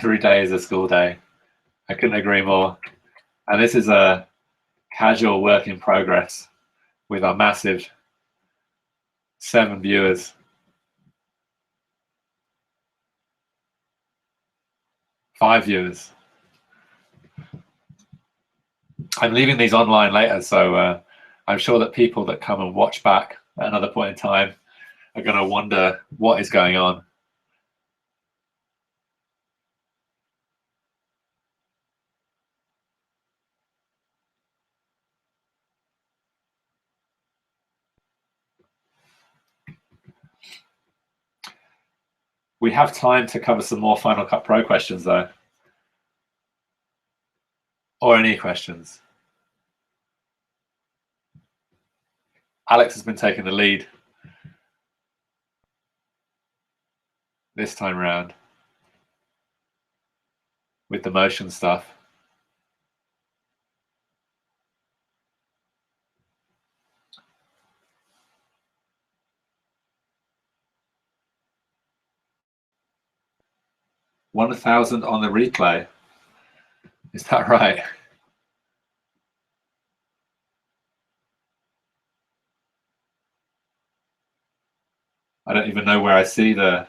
Every day is a school day. I couldn't agree more. And this is a casual work in progress with our massive 7 viewers. 5 viewers. I'm leaving these online later, so I'm sure that people that come and watch back at another point in time are going to wonder what is going on. We have time to cover some more Final Cut Pro questions though. Or any questions. Alex has been taking the lead this time around with the motion stuff. $1,000 on the replay. Is that right? I don't even know where I see the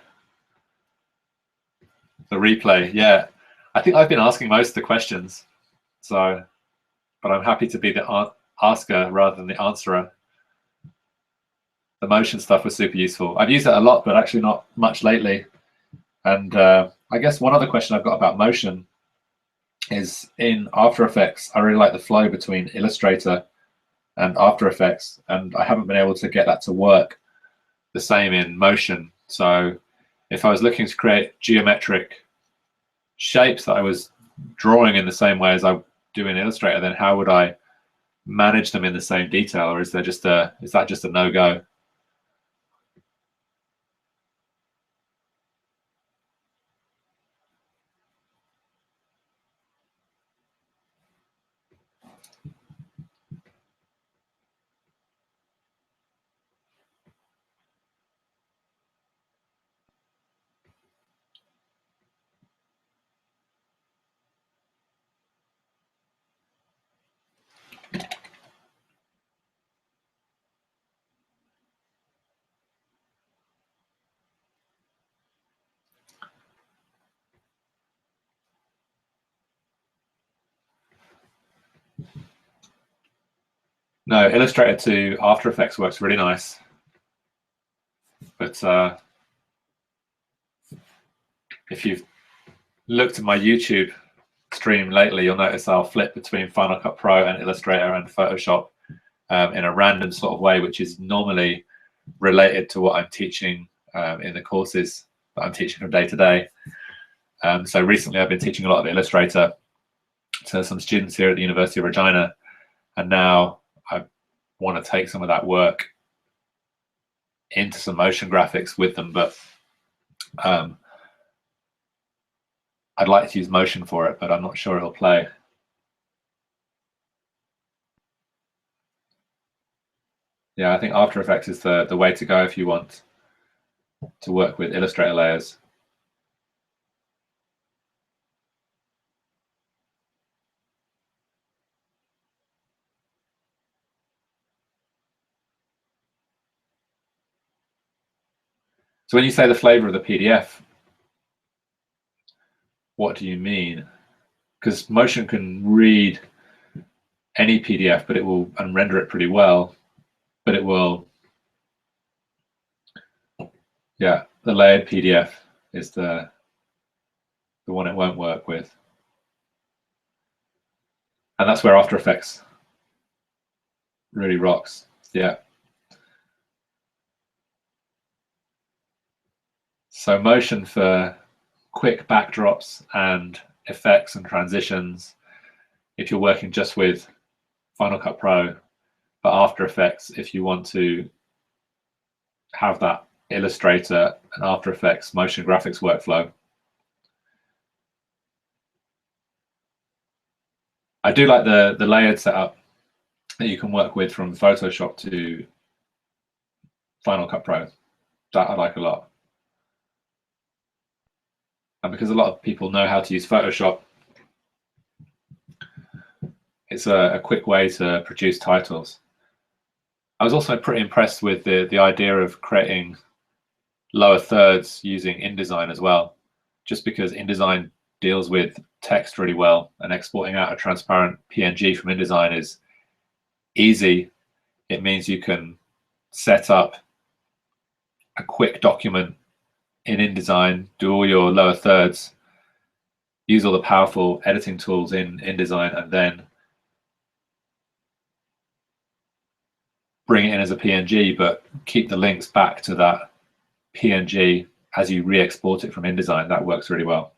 replay. Yeah, I think I've been asking most of the questions, so, but I'm happy to be the asker rather than the answerer. The motion stuff was super useful. I've used it a lot, but actually not much lately. And I guess one other question I've got about motion is in After Effects, I really like the flow between Illustrator and After Effects, and I haven't been able to get that to work the same in motion. So if I was looking to create geometric shapes that I was drawing in the same way as I do in Illustrator, then how would I manage them in the same detail, or is that just a no-go? No, Illustrator to After Effects works really nice, but if you've looked at my YouTube stream lately, you'll notice I'll flip between Final Cut Pro and Illustrator and Photoshop in a random sort of way, which is normally related to what I'm teaching in the courses that I'm teaching from day to day. So recently I've been teaching a lot of Illustrator to some students here at the University of Regina, and now I want to take some of that work into some motion graphics with them, but I'd like to use motion for it, but I'm not sure it'll play. Yeah, I think After Effects is the way to go if you want to work with Illustrator layers. So when you say the flavor of the PDF, what do you mean? Because motion can read any PDF, but it will, and render it pretty well, but it will, yeah, the layered PDF is the one it won't work with. And that's where After Effects really rocks. Yeah. So motion for quick backdrops and effects and transitions if you're working just with Final Cut Pro, but After Effects if you want to have that Illustrator and After Effects motion graphics workflow. I do like the layered setup that you can work with from Photoshop to Final Cut Pro. That I like a lot. And because a lot of people know how to use Photoshop, it's a quick way to produce titles. I was also pretty impressed with the idea of creating lower thirds using InDesign as well, just because InDesign deals with text really well, and exporting out a transparent PNG from InDesign is easy. It means you can set up a quick document in InDesign, do all your lower thirds, use all the powerful editing tools in InDesign, and then bring it in as a PNG, but keep the links back to that PNG as you re-export it from InDesign. That works really well.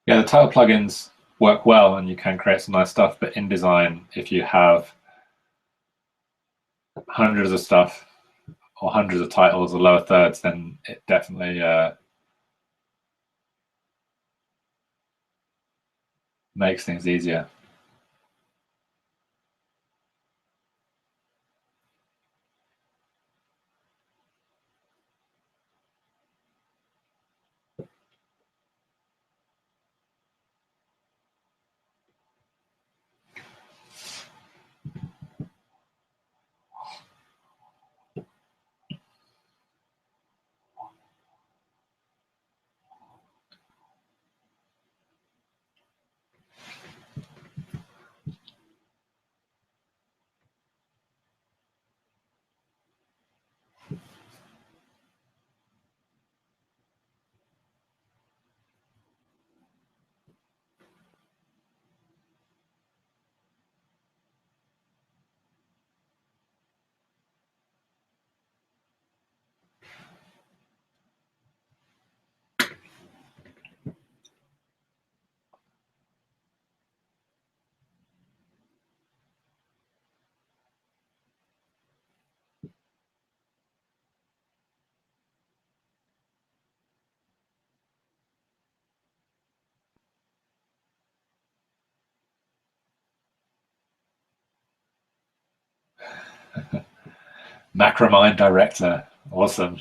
Yeah, the title plugins work well and you can create some nice stuff, but InDesign, if you have hundreds of stuff or hundreds of titles or lower thirds, then it definitely makes things easier. Macromind Director, awesome.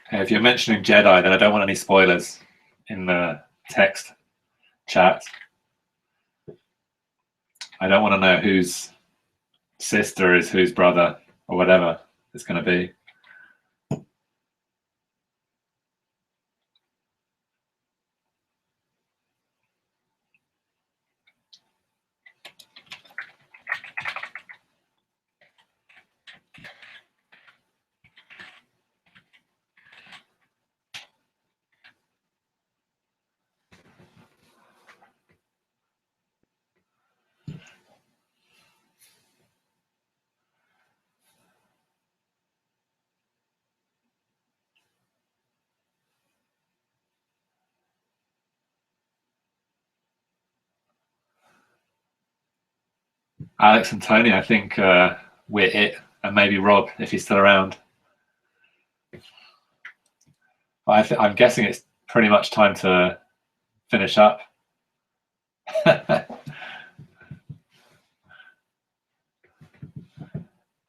If you're mentioning Jedi, then I don't want any spoilers in the text chat. I don't want to know whose sister is whose brother or whatever it's going to be. Alex and Tony, I think we're it, and maybe Rob if he's still around. I'm guessing it's pretty much time to finish up.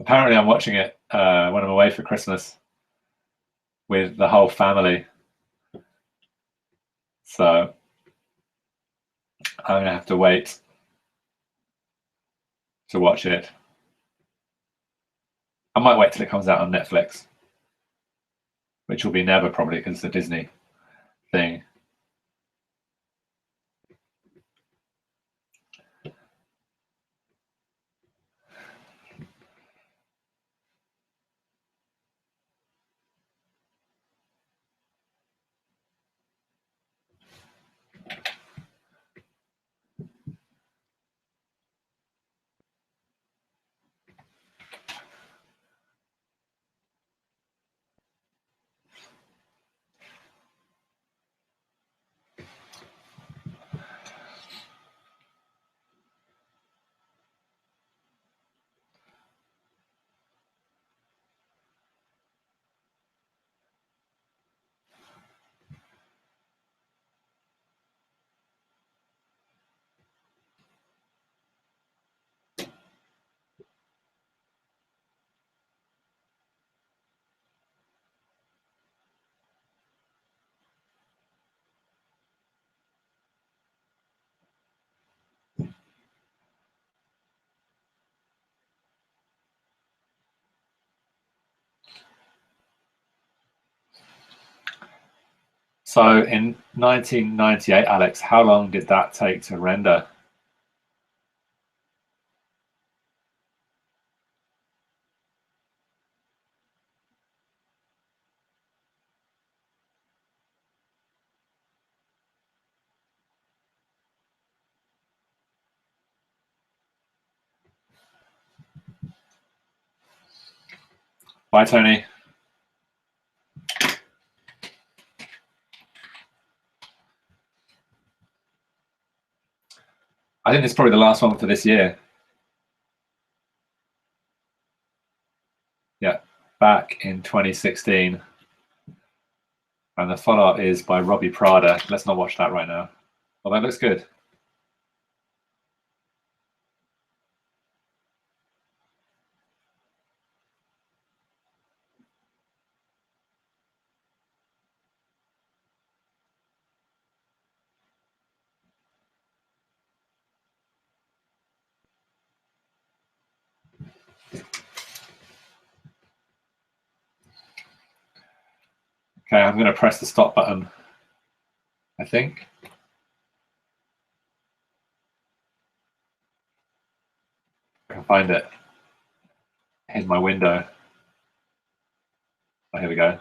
Apparently, I'm watching it when I'm away for Christmas with the whole family. So I'm going to have to wait to watch it. I might wait till it comes out on Netflix, which will be never probably because it's a Disney thing. So in 1998, Alex, how long did that take to render? Bye, Tony. I think it's probably the last one for this year. Yeah, back in 2016. And the follow-up is by Robbie Prada. Let's not watch that right now. Well, that looks good. Okay, I'm going to press the stop button, I think. I can find it in my window. Oh, here we go.